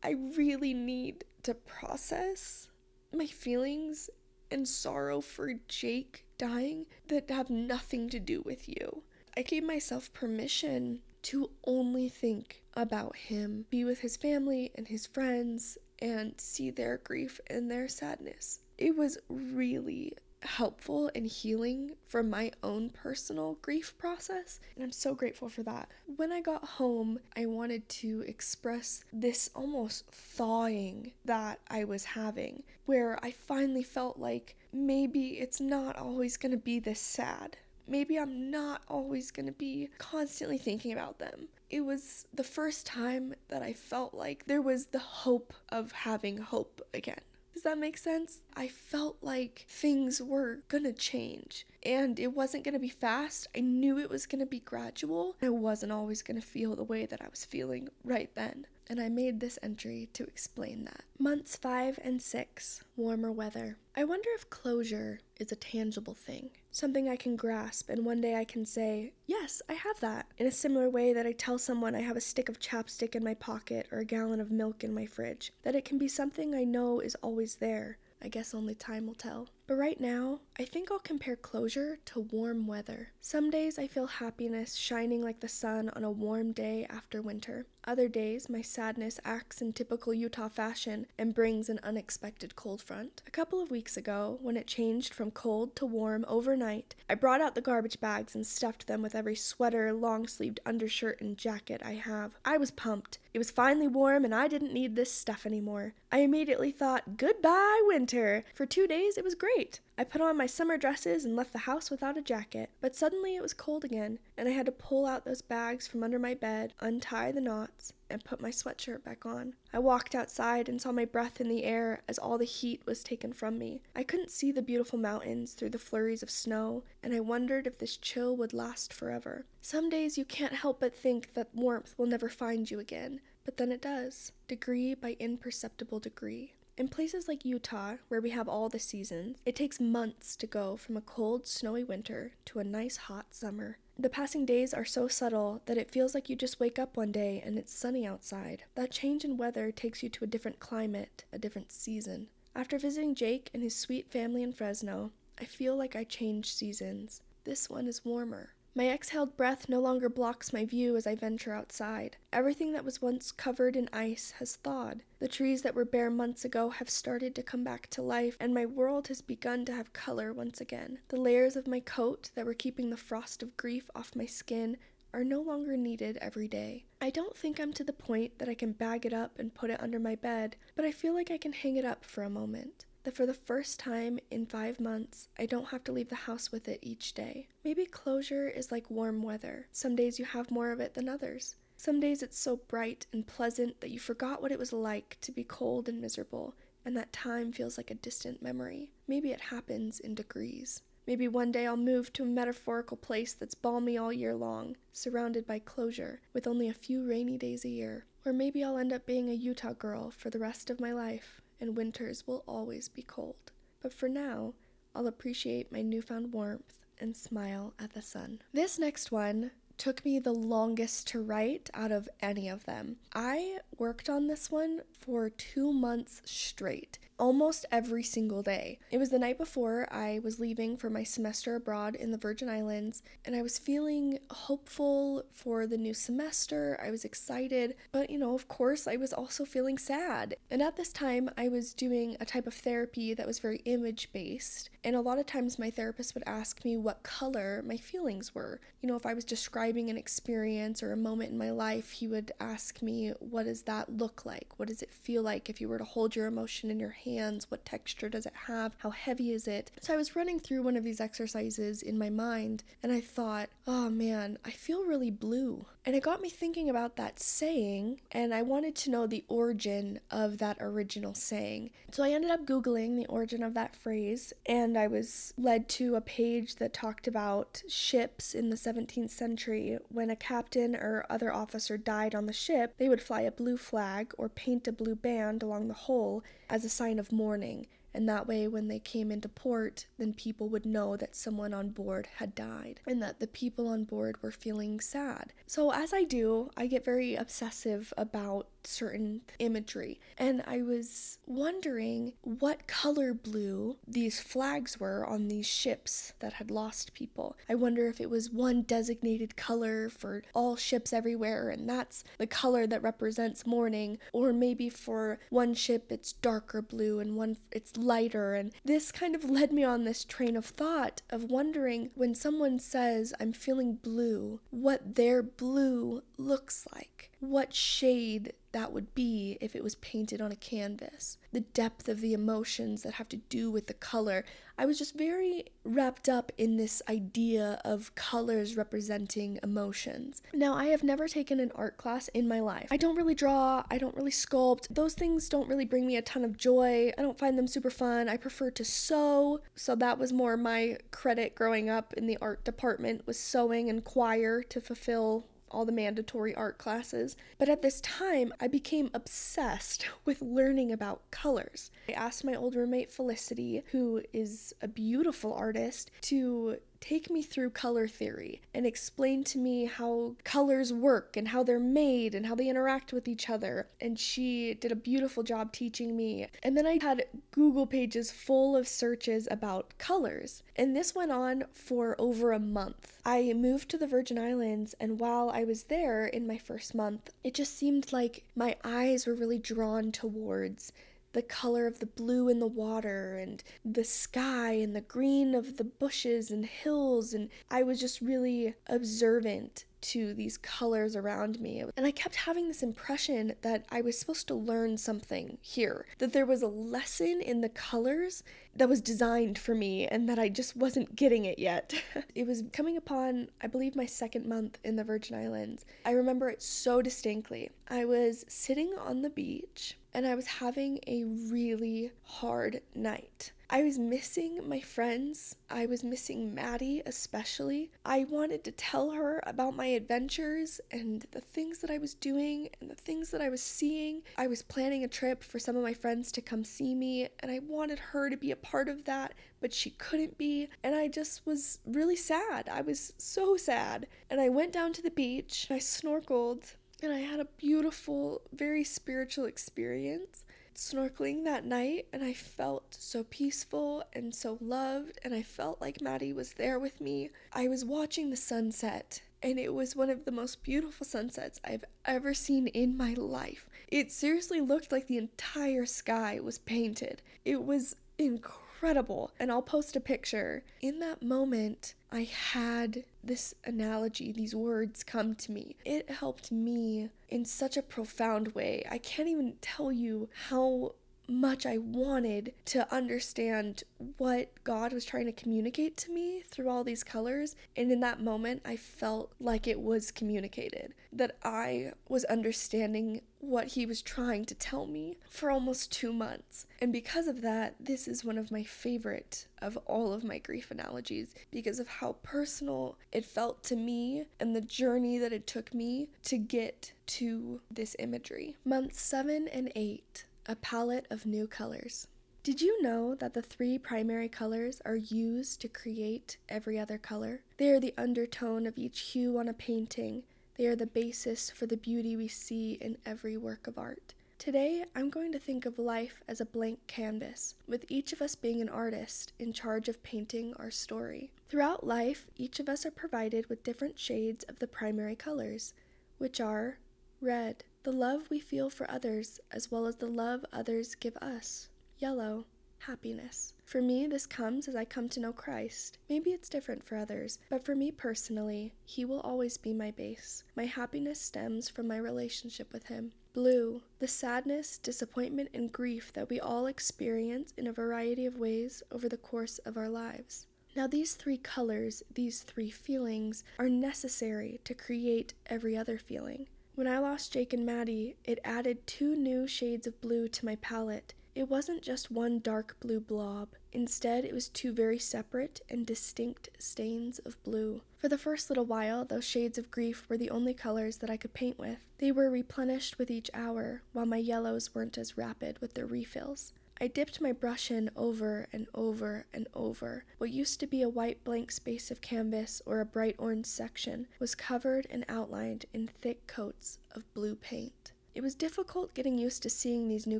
I really need to process my feelings and sorrow for Jake dying that have nothing to do with you. I gave myself permission to only think about him, be with his family and his friends, and see their grief and their sadness. It was really helpful and healing for my own personal grief process, and I'm so grateful for that. When I got home, I wanted to express this almost thawing that I was having, where I finally felt like maybe it's not always going to be this sad. Maybe I'm not always going to be constantly thinking about them. It was the first time that I felt like there was the hope of having hope again. Does that make sense? I felt like things were gonna change, and it wasn't gonna be fast. I knew it was gonna be gradual. I wasn't always gonna feel the way that I was feeling right then. And I made this entry to explain that. Months 5 and 6, warmer weather. I wonder if closure is a tangible thing, something I can grasp, and one day I can say, yes, I have that, in a similar way that I tell someone I have a stick of chapstick in my pocket or a gallon of milk in my fridge, that it can be something I know is always there. I guess only time will tell. But right now, I think I'll compare closure to warm weather. Some days I feel happiness shining like the sun on a warm day after winter. Other days, my sadness acts in typical Utah fashion and brings an unexpected cold front. A couple of weeks ago, when it changed from cold to warm overnight, I brought out the garbage bags and stuffed them with every sweater, long-sleeved undershirt, and jacket I have. I was pumped. It was finally warm and I didn't need this stuff anymore. I immediately thought, goodbye, winter. For 2 days, it was great. I put on my summer dresses and left the house without a jacket, but suddenly it was cold again, and I had to pull out those bags from under my bed, untie the knots, and put my sweatshirt back on. I walked outside and saw my breath in the air as all the heat was taken from me. I couldn't see the beautiful mountains through the flurries of snow, and I wondered if this chill would last forever. Some days you can't help but think that warmth will never find you again, but then it does, degree by imperceptible degree. In places like Utah, where we have all the seasons, it takes months to go from a cold, snowy winter to a nice, hot summer. The passing days are so subtle that it feels like you just wake up one day and it's sunny outside. That change in weather takes you to a different climate, a different season. After visiting Jake and his sweet family in Fresno, I feel like I changed seasons. This one is warmer. My exhaled breath no longer blocks my view as I venture outside. Everything that was once covered in ice has thawed. The trees that were bare months ago have started to come back to life, and my world has begun to have color once again. The layers of my coat that were keeping the frost of grief off my skin are no longer needed every day. I don't think I'm to the point that I can bag it up and put it under my bed, but I feel like I can hang it up for a moment. That for the first time in 5 months, I don't have to leave the house with it each day. Maybe closure is like warm weather. Some days you have more of it than others. Some days it's so bright and pleasant that you forgot what it was like to be cold and miserable, and that time feels like a distant memory. Maybe it happens in degrees. Maybe one day I'll move to a metaphorical place that's balmy all year long, surrounded by closure, with only a few rainy days a year. Or maybe I'll end up being a Utah girl for the rest of my life, and winters will always be cold. But for now, I'll appreciate my newfound warmth and smile at the sun. This next one took me the longest to write out of any of them. I worked on this one for 2 months straight, almost every single day. It was the night before I was leaving for my semester abroad in the Virgin Islands, and I was feeling hopeful for the new semester. I was excited, but of course, I was also feeling sad. And at this time, I was doing a type of therapy that was very image-based, and a lot of times my therapist would ask me what color my feelings were. If I was describing an experience or a moment in my life, he would ask me, what does that look like? What does it feel like if you were to hold your emotion in your hands? What texture does it have? How heavy is it? So I was running through one of these exercises in my mind, and I thought, oh man, I feel really blue. And it got me thinking about that saying, and I wanted to know the origin of that original saying. So I ended up Googling the origin of that phrase, and I was led to a page that talked about ships in the 17th century. When a captain or other officer died on the ship, they would fly a blue flag or paint a blue band along the hull as a sign of mourning. And that way, when they came into port, then people would know that someone on board had died and that the people on board were feeling sad. So as I do, I get very obsessive about certain imagery. And I was wondering what color blue these flags were on these ships that had lost people. I wonder if it was one designated color for all ships everywhere, and that's the color that represents mourning, or maybe for one ship it's darker blue and one it's lighter. And this kind of led me on this train of thought of wondering, when someone says I'm feeling blue, what their blue looks like, what shade that would be if it was painted on a canvas, the depth of the emotions that have to do with the color. I was just very wrapped up in this idea of colors representing emotions. Now, I have never taken an art class in my life. I don't really draw, I don't really sculpt. Those things don't really bring me a ton of joy. I don't find them super fun. I prefer to sew, so that was more my credit growing up in the art department, was sewing and choir to fulfill all the mandatory art classes. But at this time, I became obsessed with learning about colors. I asked my old roommate Felicity, who is a beautiful artist, to take me through color theory and explain to me how colors work and how they're made and how they interact with each other. And she did a beautiful job teaching me. And then I had Google pages full of searches about colors. And this went on for over a month. I moved to the Virgin Islands, and while I was there in my first month, it just seemed like my eyes were really drawn towards the color of the blue in the water and the sky and the green of the bushes and hills, and I was just really observant to these colors around me. And I kept having this impression that I was supposed to learn something here, that there was a lesson in the colors that was designed for me and that I just wasn't getting it yet. It was coming upon, I believe, my second month in the Virgin Islands. I remember it so distinctly. I was sitting on the beach and I was having a really hard night. I was missing my friends. I was missing Maddie especially. I wanted to tell her about my adventures and the things that I was doing and the things that I was seeing. I was planning a trip for some of my friends to come see me, and I wanted her to be a part of that, but she couldn't be, and I just was really sad. I was so sad. And I went down to the beach, I snorkeled, and I had a beautiful, very spiritual experience. snorkeling that night, and I felt so peaceful and so loved, and I felt like Maddie was there with me. I was watching the sunset, and it was one of the most beautiful sunsets I've ever seen in my life. It seriously looked like the entire sky was painted. It was incredible, and I'll post a picture. In that moment, I had this analogy, these words come to me. It helped me in such a profound way. I can't even tell you how much I wanted to understand what God was trying to communicate to me through all these colors. And in that moment, I felt like it was communicated, that I was understanding what he was trying to tell me for almost 2 months. And because of that, this is one of my favorite of all of my grief analogies, because of how personal it felt to me and the journey that it took me to get to this imagery. Months 7 and 8. A palette of new colors. Did you know that the 3 primary colors are used to create every other color? They are the undertone of each hue on a painting. They are the basis for the beauty we see in every work of art. Today, I'm going to think of life as a blank canvas, with each of us being an artist in charge of painting our story. Throughout life, each of us are provided with different shades of the primary colors, which are red, the love we feel for others, as well as the love others give us. Yellow, happiness. For me, this comes as I come to know Christ. Maybe it's different for others, but for me personally, he will always be my base. My happiness stems from my relationship with him. Blue, the sadness, disappointment, and grief that we all experience in a variety of ways over the course of our lives. Now, these 3 colors, these 3 feelings, are necessary to create every other feeling. When I lost Jake and Maddie, it added 2 new shades of blue to my palette. It wasn't just one dark blue blob. Instead, it was 2 very separate and distinct stains of blue. For the first little while, those shades of grief were the only colors that I could paint with. They were replenished with each hour, while my yellows weren't as rapid with their refills. I dipped my brush in over and over and over. What used to be a white blank space of canvas or a bright orange section was covered and outlined in thick coats of blue paint. It was difficult getting used to seeing these new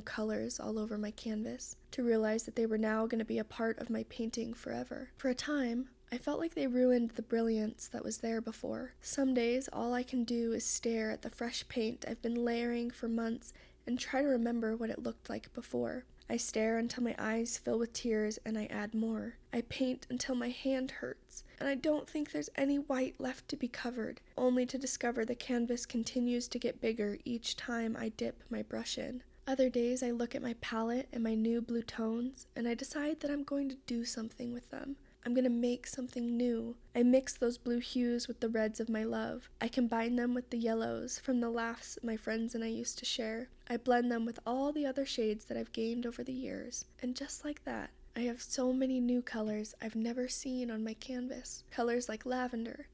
colors all over my canvas, to realize that they were now going to be a part of my painting forever. For a time, I felt like they ruined the brilliance that was there before. Some days, all I can do is stare at the fresh paint I've been layering for months and try to remember what it looked like before. I stare until my eyes fill with tears and I add more. I paint until my hand hurts, and I don't think there's any white left to be covered, only to discover the canvas continues to get bigger each time I dip my brush in. Other days I look at my palette and my new blue tones, and I decide that I'm going to do something with them. I'm going to make something new. I mix those blue hues with the reds of my love. I combine them with the yellows from the laughs my friends and I used to share. I blend them with all the other shades that I've gained over the years. And just like that, I have so many new colors I've never seen on my canvas. Colors like lavender,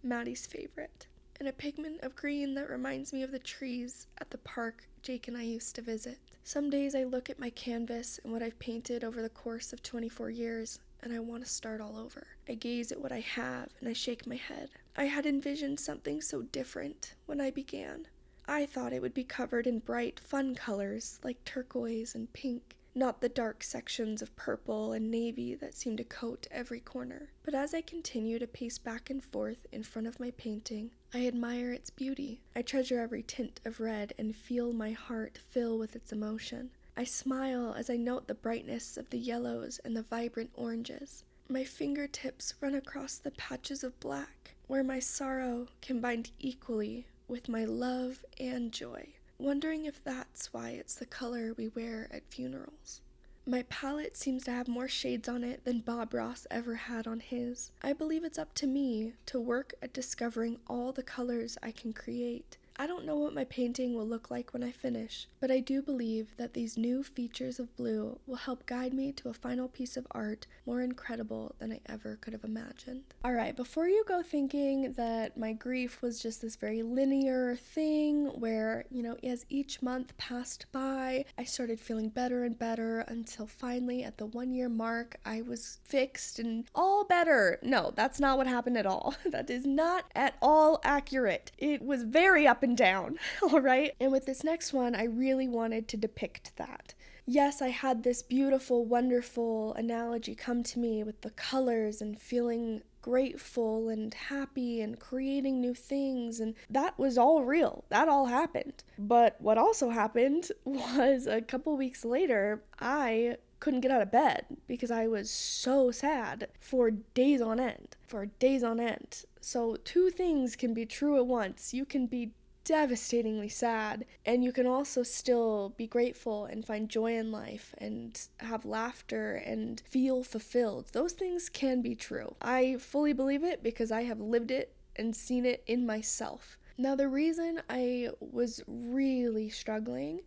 Maddie's favorite, and a pigment of green that reminds me of the trees at the park Jake and I used to visit. Some days I look at my canvas and what I've painted over the course of 24 years, and I want to start all over. I gaze at what I have and I shake my head. I had envisioned something so different when I began. I thought it would be covered in bright, fun colors like turquoise and pink, not the dark sections of purple and navy that seem to coat every corner. But as I continue to pace back and forth in front of my painting, I admire its beauty. I treasure every tint of red and feel my heart fill with its emotion. I smile as I note the brightness of the yellows and the vibrant oranges. My fingertips run across the patches of black, where my sorrow combined equally with my love and joy, wondering if that's why it's the color we wear at funerals. My palette seems to have more shades on it than Bob Ross ever had on his. I believe it's up to me to work at discovering all the colors I can create. I don't know what my painting will look like when I finish, but I do believe that these new features of blue will help guide me to a final piece of art more incredible than I ever could have imagined. Alright, before you go thinking that my grief was just this very linear thing where, as each month passed by, I started feeling better and better until finally at the 1-year mark, I was fixed and all better. No, that's not what happened at all. That is not at all accurate. It was very up and down, all right? And with this next one, I really wanted to depict that. Yes, I had this beautiful, wonderful analogy come to me with the colors and feeling grateful and happy and creating new things, and that was all real. That all happened. But what also happened was a couple weeks later, I couldn't get out of bed because I was so sad for days on end. For days on end. So two things can be true at once. You can be devastatingly sad, and you can also still be grateful and find joy in life and have laughter and feel fulfilled. Those things can be true. I fully believe it because I have lived it and seen it in myself. Now, the reason I was really struggling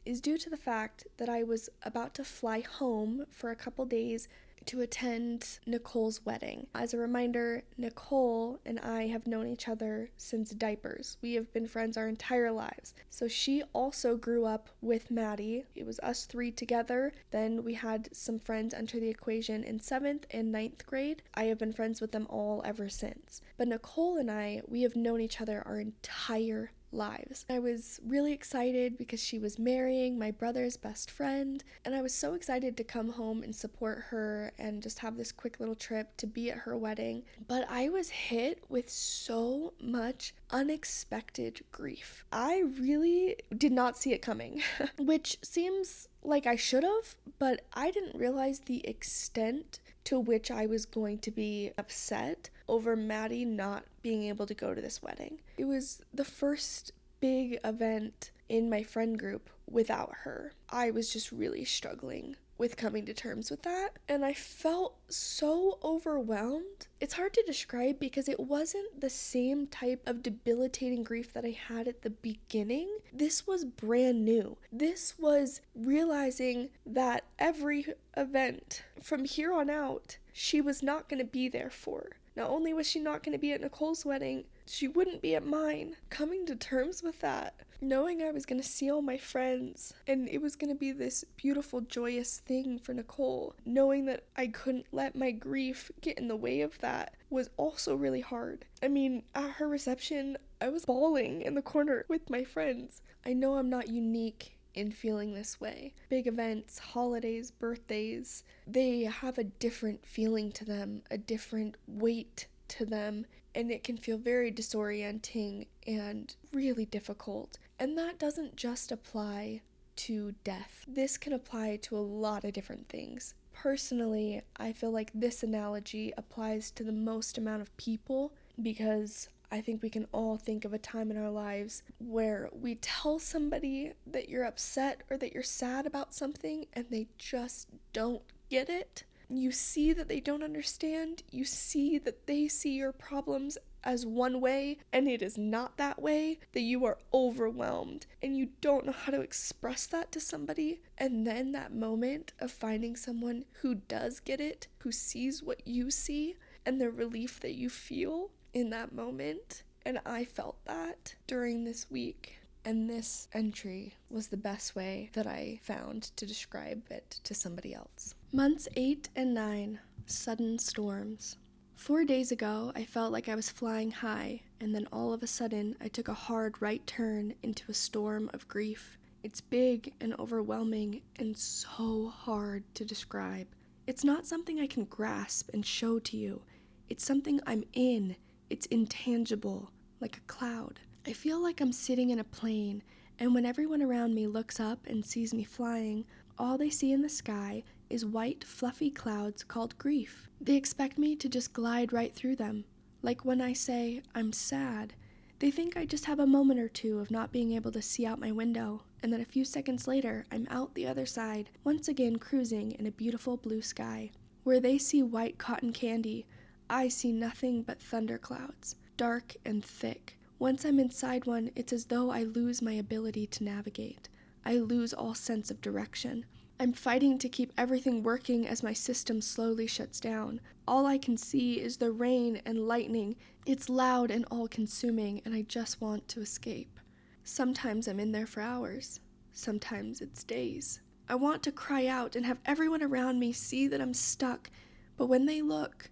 is due to the fact that I was about to fly home for a couple days to attend Nicole's wedding. As a reminder, Nicole and I have known each other since diapers. We have been friends our entire lives. So she also grew up with Maddie. It was us three together. Then we had some friends enter the equation in 7th and 9th grade. I have been friends with them all ever since. But Nicole and I, we have known each other our entire lives. I was really excited because she was marrying my brother's best friend, and I was so excited to come home and support her and just have this quick little trip to be at her wedding. But I was hit with so much unexpected grief. I really did not see it coming, which seems like I should have, but I didn't realize the extent to which I was going to be upset over Maddie not being able to go to this wedding. It was the first big event in my friend group without her. I was just really struggling with coming to terms with that, and I felt so overwhelmed. It's hard to describe because it wasn't the same type of debilitating grief that I had at the beginning. This was brand new. This was realizing that every event from here on out, she was not going to be there for. Not only was she not going to be at Nicole's wedding, she wouldn't be at mine. Coming to terms with that, knowing I was going to see all my friends, and it was going to be this beautiful, joyous thing for Nicole, knowing that I couldn't let my grief get in the way of that was also really hard. I mean, at her reception, I was bawling in the corner with my friends. I know I'm not unique in feeling this way. Big events, holidays, birthdays, they have a different feeling to them, a different weight to them, and it can feel very disorienting and really difficult. And that doesn't just apply to death. This can apply to a lot of different things. Personally, I feel like this analogy applies to the most amount of people because I think we can all think of a time in our lives where we tell somebody that you're upset or that you're sad about something and they just don't get it. You see that they don't understand. You see that they see your problems as one way and it is not that way, that you are overwhelmed and you don't know how to express that to somebody. And then that moment of finding someone who does get it, who sees what you see, and the relief that you feel in that moment. And I felt that during this week. And this entry was the best way that I found to describe it to somebody else. Months 8 and 9, sudden storms. 4 days ago, I felt like I was flying high, and then all of a sudden, I took a hard right turn into a storm of grief. It's big and overwhelming and so hard to describe. It's not something I can grasp and show to you. It's something I'm in. It's intangible, like a cloud. I feel like I'm sitting in a plane, and when everyone around me looks up and sees me flying, all they see in the sky is white, fluffy clouds called grief. They expect me to just glide right through them. Like when I say, I'm sad, they think I just have a moment or two of not being able to see out my window, and then a few seconds later, I'm out the other side, once again cruising in a beautiful blue sky. Where they see white cotton candy, I see nothing but thunderclouds, dark and thick. Once I'm inside one, it's as though I lose my ability to navigate. I lose all sense of direction. I'm fighting to keep everything working as my system slowly shuts down. All I can see is the rain and lightning. It's loud and all-consuming, and I just want to escape. Sometimes I'm in there for hours. Sometimes it's days. I want to cry out and have everyone around me see that I'm stuck, but when they look,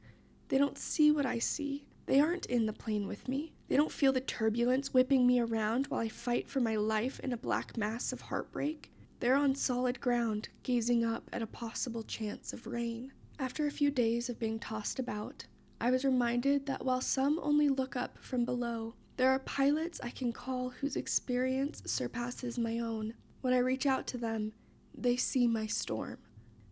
they don't see what I see. They aren't in the plane with me. They don't feel the turbulence whipping me around while I fight for my life in a black mass of heartbreak. They're on solid ground, gazing up at a possible chance of rain. After a few days of being tossed about, I was reminded that while some only look up from below, there are pilots I can call whose experience surpasses my own. When I reach out to them, they see my storm.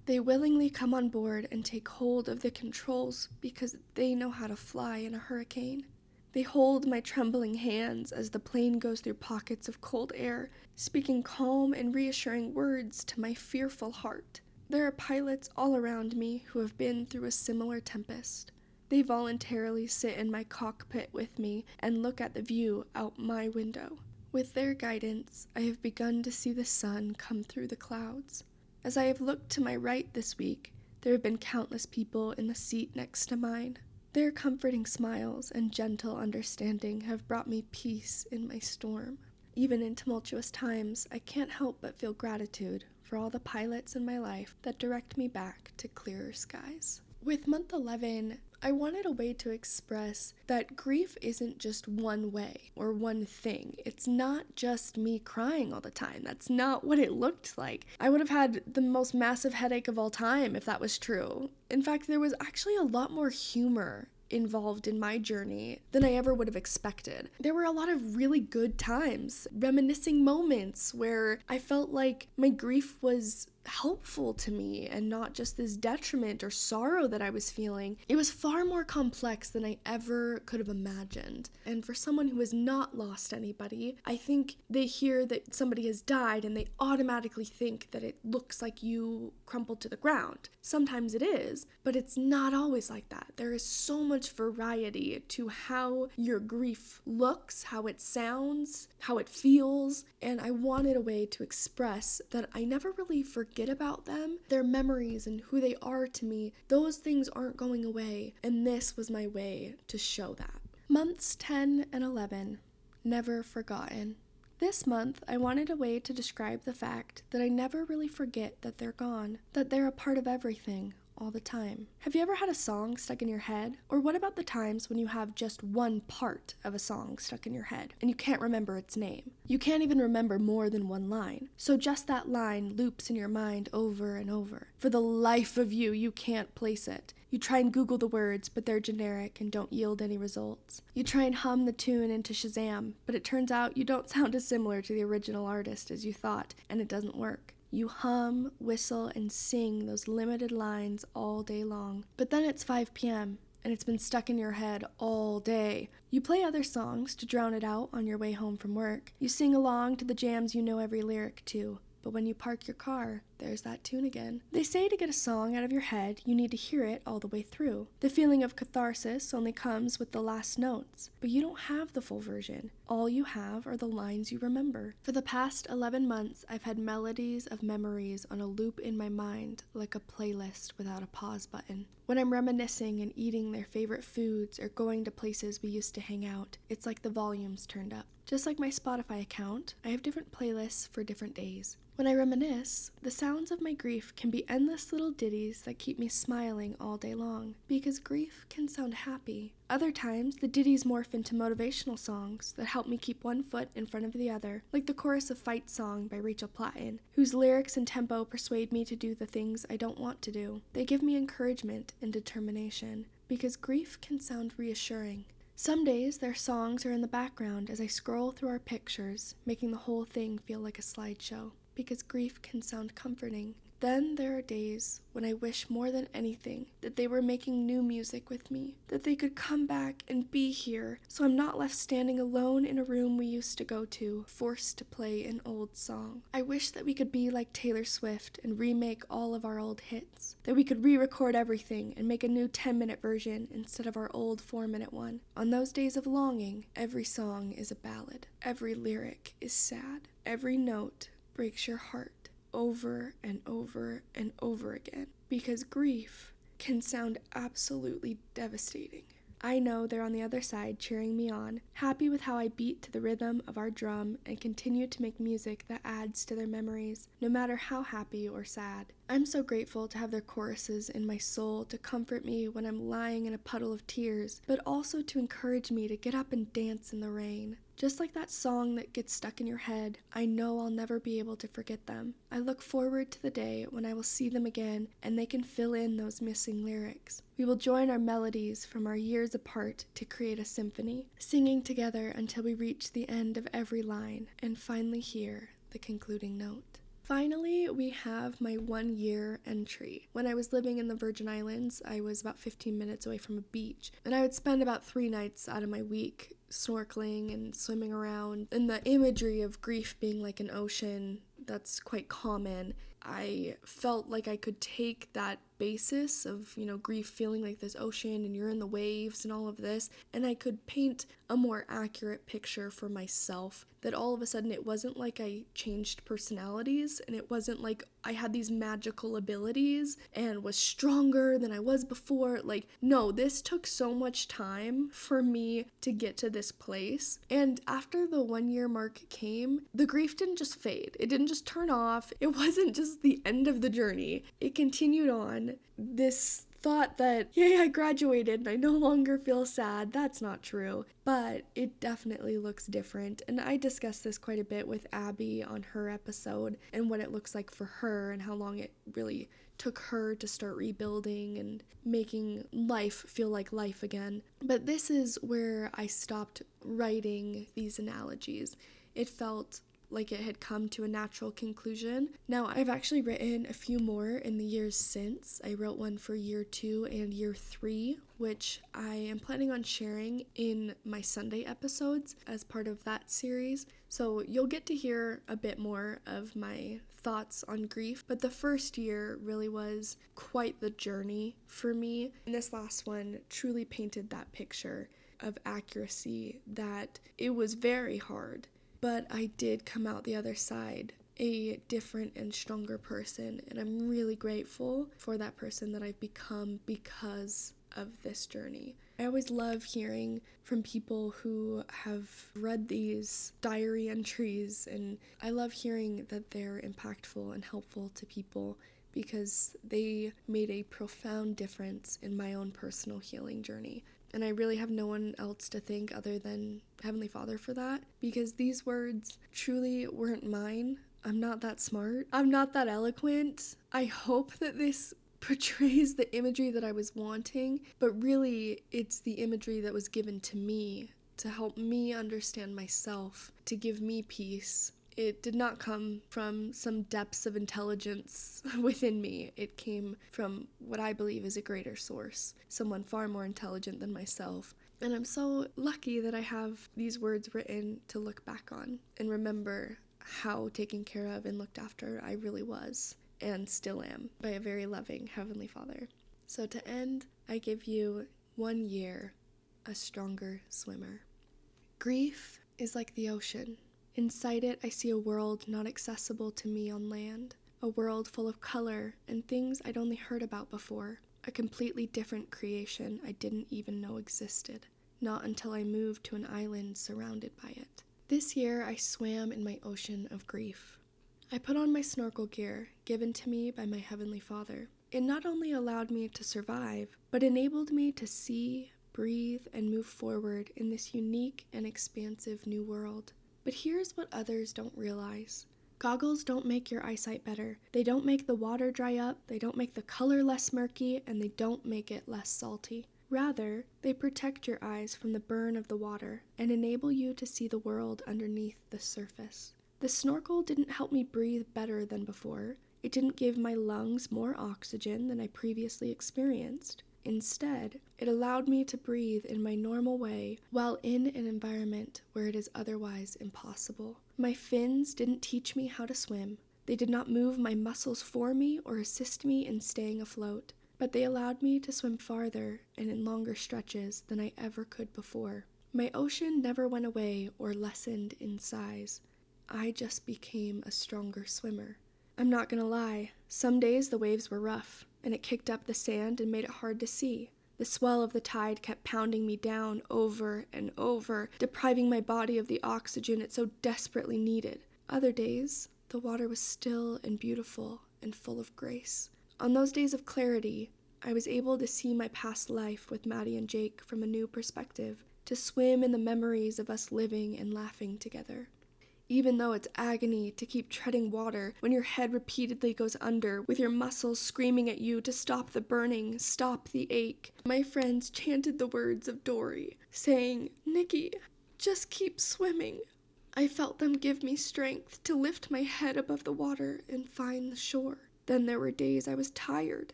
They willingly come on board and take hold of the controls because they know how to fly in a hurricane. They hold my trembling hands as the plane goes through pockets of cold air, speaking calm and reassuring words to my fearful heart. There are pilots all around me who have been through a similar tempest. They voluntarily sit in my cockpit with me and look at the view out my window. With their guidance, I have begun to see the sun come through the clouds. As I have looked to my right this week, there have been countless people in the seat next to mine. Their comforting smiles and gentle understanding have brought me peace in my storm. Even in tumultuous times, I can't help but feel gratitude for all the pilots in my life that direct me back to clearer skies. With month 11, I wanted a way to express that grief isn't just one way or one thing. It's not just me crying all the time. That's not what it looked like. I would have had the most massive headache of all time if that was true. In fact, there was actually a lot more humor involved in my journey than I ever would have expected. There were a lot of really good times, reminiscing moments where I felt like my grief was helpful to me and not just this detriment or sorrow that I was feeling. It was far more complex than I ever could have imagined. And for someone who has not lost anybody, I think they hear that somebody has died and they automatically think that it looks like you crumpled to the ground. Sometimes it is, but it's not always like that. There is so much variety to how your grief looks, how it sounds, how it feels, and I wanted a way to express that I never really forget about them. Their memories and who they are to me, those things aren't going away, and this was my way to show that. Months 10 and 11, never forgotten. This month, I wanted a way to describe the fact that I never really forget that they're gone, that they're a part of everything, all the time. Have you ever had a song stuck in your head? Or what about the times when you have just one part of a song stuck in your head and you can't remember its name? You can't even remember more than one line. So just that line loops in your mind over and over. For the life of you, you can't place it. You try and Google the words, but they're generic and don't yield any results. You try and hum the tune into Shazam, but it turns out you don't sound as similar to the original artist as you thought, and it doesn't work. You hum, whistle, and sing those limited lines all day long. But then it's 5 p.m., and it's been stuck in your head all day. You play other songs to drown it out on your way home from work. You sing along to the jams you know every lyric to. But when you park your car, there's that tune again. They say to get a song out of your head, you need to hear it all the way through. The feeling of catharsis only comes with the last notes, but you don't have the full version. All you have are the lines you remember. For the past 11 months, I've had melodies of memories on a loop in my mind, like a playlist without a pause button. When I'm reminiscing and eating their favorite foods or going to places we used to hang out, it's like the volume's turned up. Just like my Spotify account, I have different playlists for different days. When I reminisce, the sounds of my grief can be endless little ditties that keep me smiling all day long, because grief can sound happy. Other times, the ditties morph into motivational songs that help me keep one foot in front of the other, like the chorus of Fight Song by Rachel Platten, whose lyrics and tempo persuade me to do the things I don't want to do. They give me encouragement and determination, because grief can sound reassuring. Some days, their songs are in the background as I scroll through our pictures, making the whole thing feel like a slideshow, because grief can sound comforting. Then there are days when I wish more than anything that they were making new music with me, that they could come back and be here, so I'm not left standing alone in a room we used to go to, forced to play an old song. I wish that we could be like Taylor Swift and remake all of our old hits, that we could re-record everything and make a new 10-minute version instead of our old 4-minute one. On those days of longing, every song is a ballad, every lyric is sad, every note breaks your heart over and over and over again, because grief can sound absolutely devastating. I know they're on the other side cheering me on, happy with how I beat to the rhythm of our drum and continue to make music that adds to their memories, no matter how happy or sad. I'm so grateful to have their choruses in my soul to comfort me when I'm lying in a puddle of tears, but also to encourage me to get up and dance in the rain. Just like that song that gets stuck in your head, I know I'll never be able to forget them. I look forward to the day when I will see them again and they can fill in those missing lyrics. We will join our melodies from our years apart to create a symphony, singing together until we reach the end of every line and finally hear the concluding note. Finally, we have my 1 year entry. When I was living in the Virgin Islands, I was about 15 minutes away from a beach, and I would spend about 3 nights out of my week snorkeling and swimming around. And the imagery of grief being like an ocean, that's quite common. I felt like I could take that basis of, grief feeling like this ocean and you're in the waves and all of this, and I could paint a more accurate picture for myself, that all of a sudden it wasn't like I changed personalities, and it wasn't like I had these magical abilities and was stronger than I was before. Like, no, this took so much time for me to get to this place. And after the 1 year mark came, the grief didn't just fade. It didn't just turn off. It wasn't just the end of the journey. It continued on. This thought that, yay, I graduated and I no longer feel sad. That's not true, but it definitely looks different. And I discussed this quite a bit with Abby on her episode and what it looks like for her and how long it really took her to start rebuilding and making life feel like life again. But this is where I stopped writing these analogies. It felt like it had come to a natural conclusion. Now, I've actually written a few more in the years since. I wrote one for year 2 and year 3, which I am planning on sharing in my Sunday episodes as part of that series. So you'll get to hear a bit more of my thoughts on grief, but the first year really was quite the journey for me. And this last one truly painted that picture of accuracy, that it was very hard. But I did come out the other side a different and stronger person, and I'm really grateful for that person that I've become because of this journey. I always love hearing from people who have read these diary entries, and I love hearing that they're impactful and helpful to people because they made a profound difference in my own personal healing journey. And I really have no one else to thank other than Heavenly Father for that, because these words truly weren't mine. I'm not that smart. I'm not that eloquent. I hope that this portrays the imagery that I was wanting, but really it's the imagery that was given to me to help me understand myself, to give me peace. It did not come from some depths of intelligence within me. It came from what I believe is a greater source, someone far more intelligent than myself. And I'm so lucky that I have these words written to look back on and remember how taken care of and looked after I really was and still am by a very loving Heavenly Father. So to end, I give you 1 year, a stronger swimmer. Grief is like the ocean. Inside it, I see a world not accessible to me on land, a world full of color and things I'd only heard about before, a completely different creation I didn't even know existed, not until I moved to an island surrounded by it. This year, I swam in my ocean of grief. I put on my snorkel gear, given to me by my Heavenly Father. It not only allowed me to survive, but enabled me to see, breathe, and move forward in this unique and expansive new world. But here's what others don't realize. Goggles don't make your eyesight better. They don't make the water dry up, they don't make the color less murky, and they don't make it less salty. Rather, they protect your eyes from the burn of the water and enable you to see the world underneath the surface. The snorkel didn't help me breathe better than before. It didn't give my lungs more oxygen than I previously experienced. Instead, it allowed me to breathe in my normal way while in an environment where it is otherwise impossible. My fins didn't teach me how to swim. They did not move my muscles for me or assist me in staying afloat, but they allowed me to swim farther and in longer stretches than I ever could before. My ocean never went away or lessened in size. I just became a stronger swimmer. I'm not gonna lie, some days the waves were rough, and it kicked up the sand and made it hard to see. The swell of the tide kept pounding me down over and over, depriving my body of the oxygen it so desperately needed. Other days, the water was still and beautiful, and full of grace. On those days of clarity, I was able to see my past life with Maddie and Jake from a new perspective, to swim in the memories of us living and laughing together. Even though it's agony to keep treading water when your head repeatedly goes under, with your muscles screaming at you to stop the burning, stop the ache, my friends chanted the words of Dory, saying, "Nikki, just keep swimming." I felt them give me strength to lift my head above the water and find the shore. Then there were days I was tired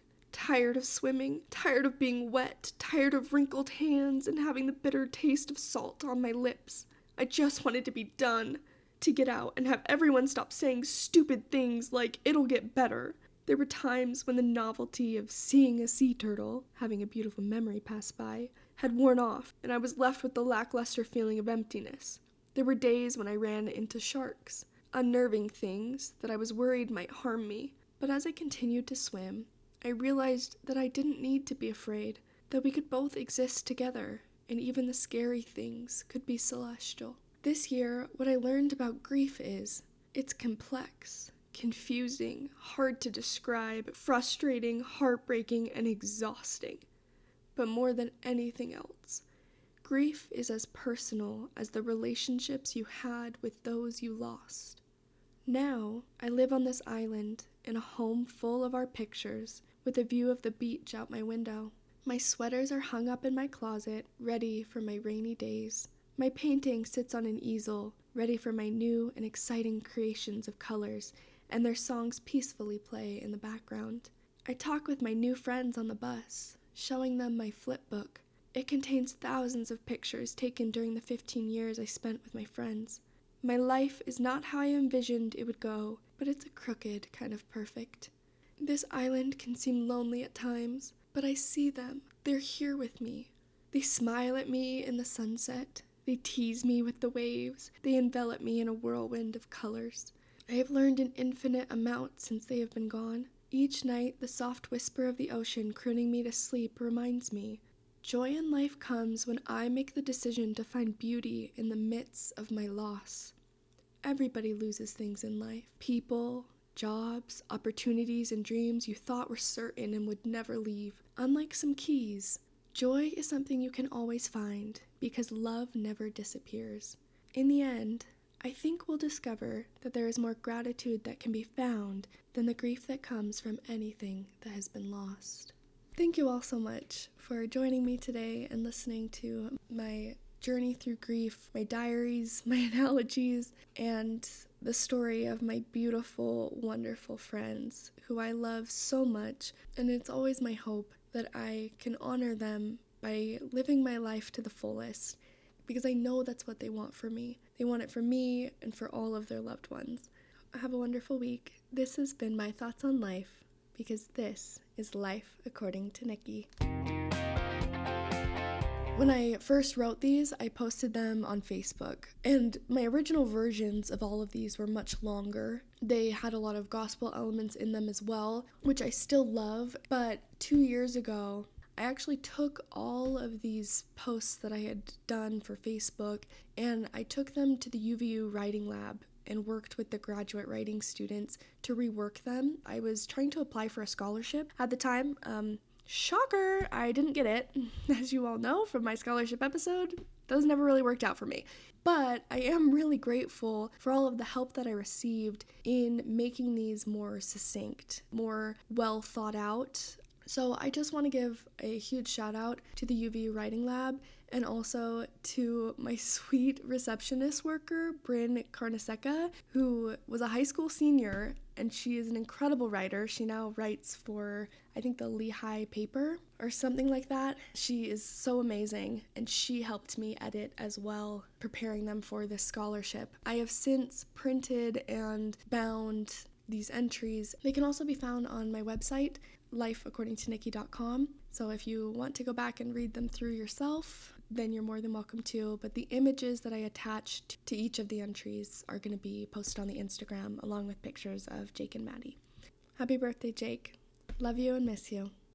of swimming, tired of being wet, tired of wrinkled hands and having the bitter taste of salt on my lips. I just wanted to be done, to get out and have everyone stop saying stupid things like it'll get better. There were times when the novelty of seeing a sea turtle, having a beautiful memory pass by, had worn off, and I was left with the lackluster feeling of emptiness. There were days when I ran into sharks, unnerving things that I was worried might harm me. But as I continued to swim, I realized that I didn't need to be afraid, that we could both exist together, and even the scary things could be celestial. This year, what I learned about grief is, it's complex, confusing, hard to describe, frustrating, heartbreaking, and exhausting. But more than anything else, grief is as personal as the relationships you had with those you lost. Now, I live on this island in a home full of our pictures, with a view of the beach out my window. My sweaters are hung up in my closet, ready for my rainy days. My painting sits on an easel, ready for my new and exciting creations of colors, and their songs peacefully play in the background. I talk with my new friends on the bus, showing them my flip book. It contains thousands of pictures taken during the 15 years I spent with my friends. My life is not how I envisioned it would go, but it's a crooked kind of perfect. This island can seem lonely at times, but I see them. They're here with me. They smile at me in the sunset. They tease me with the waves. They envelop me in a whirlwind of colors. I have learned an infinite amount since they have been gone. Each night, the soft whisper of the ocean crooning me to sleep reminds me, joy in life comes when I make the decision to find beauty in the midst of my loss. Everybody loses things in life. People, jobs, opportunities, and dreams you thought were certain and would never leave. Unlike some keys, joy is something you can always find because love never disappears. In the end, I think we'll discover that there is more gratitude that can be found than the grief that comes from anything that has been lost. Thank you all so much for joining me today and listening to my journey through grief, my diaries, my analogies, and the story of my beautiful, wonderful friends who I love so much. And it's always my hope that I can honor them by living my life to the fullest, because I know that's what they want for me. They want it for me and for all of their loved ones. Have a wonderful week. This has been my thoughts on life, because this is life according to Nikki. When I first wrote these, I posted them on Facebook, and my original versions of all of these were much longer. They had a lot of gospel elements in them as well, which I still love, but 2 years ago, I actually took all of these posts that I had done for Facebook, and I took them to the UVU writing lab and worked with the graduate writing students to rework them. I was trying to apply for a scholarship at the time. Shocker, I didn't get it. As you all know from my scholarship episode, those never really worked out for me. But I am really grateful for all of the help that I received in making these more succinct, more well thought out. So I just want to give a huge shout out to the UVU Writing Lab and also to my sweet receptionist worker, Bryn Carneseca, who was a high school senior, and she is an incredible writer. She now writes for, I think, the Lehigh paper or something like that. She is so amazing, and she helped me edit as well, preparing them for this scholarship. I have since printed and bound these entries. They can also be found on my website, lifeaccordingtonikki.com. So if you want to go back and read them through yourself, then you're more than welcome to. But the images that I attached to each of the entries are going to be posted on the Instagram along with pictures of Jake and Maddie. Happy birthday, Jake. Love you and miss you.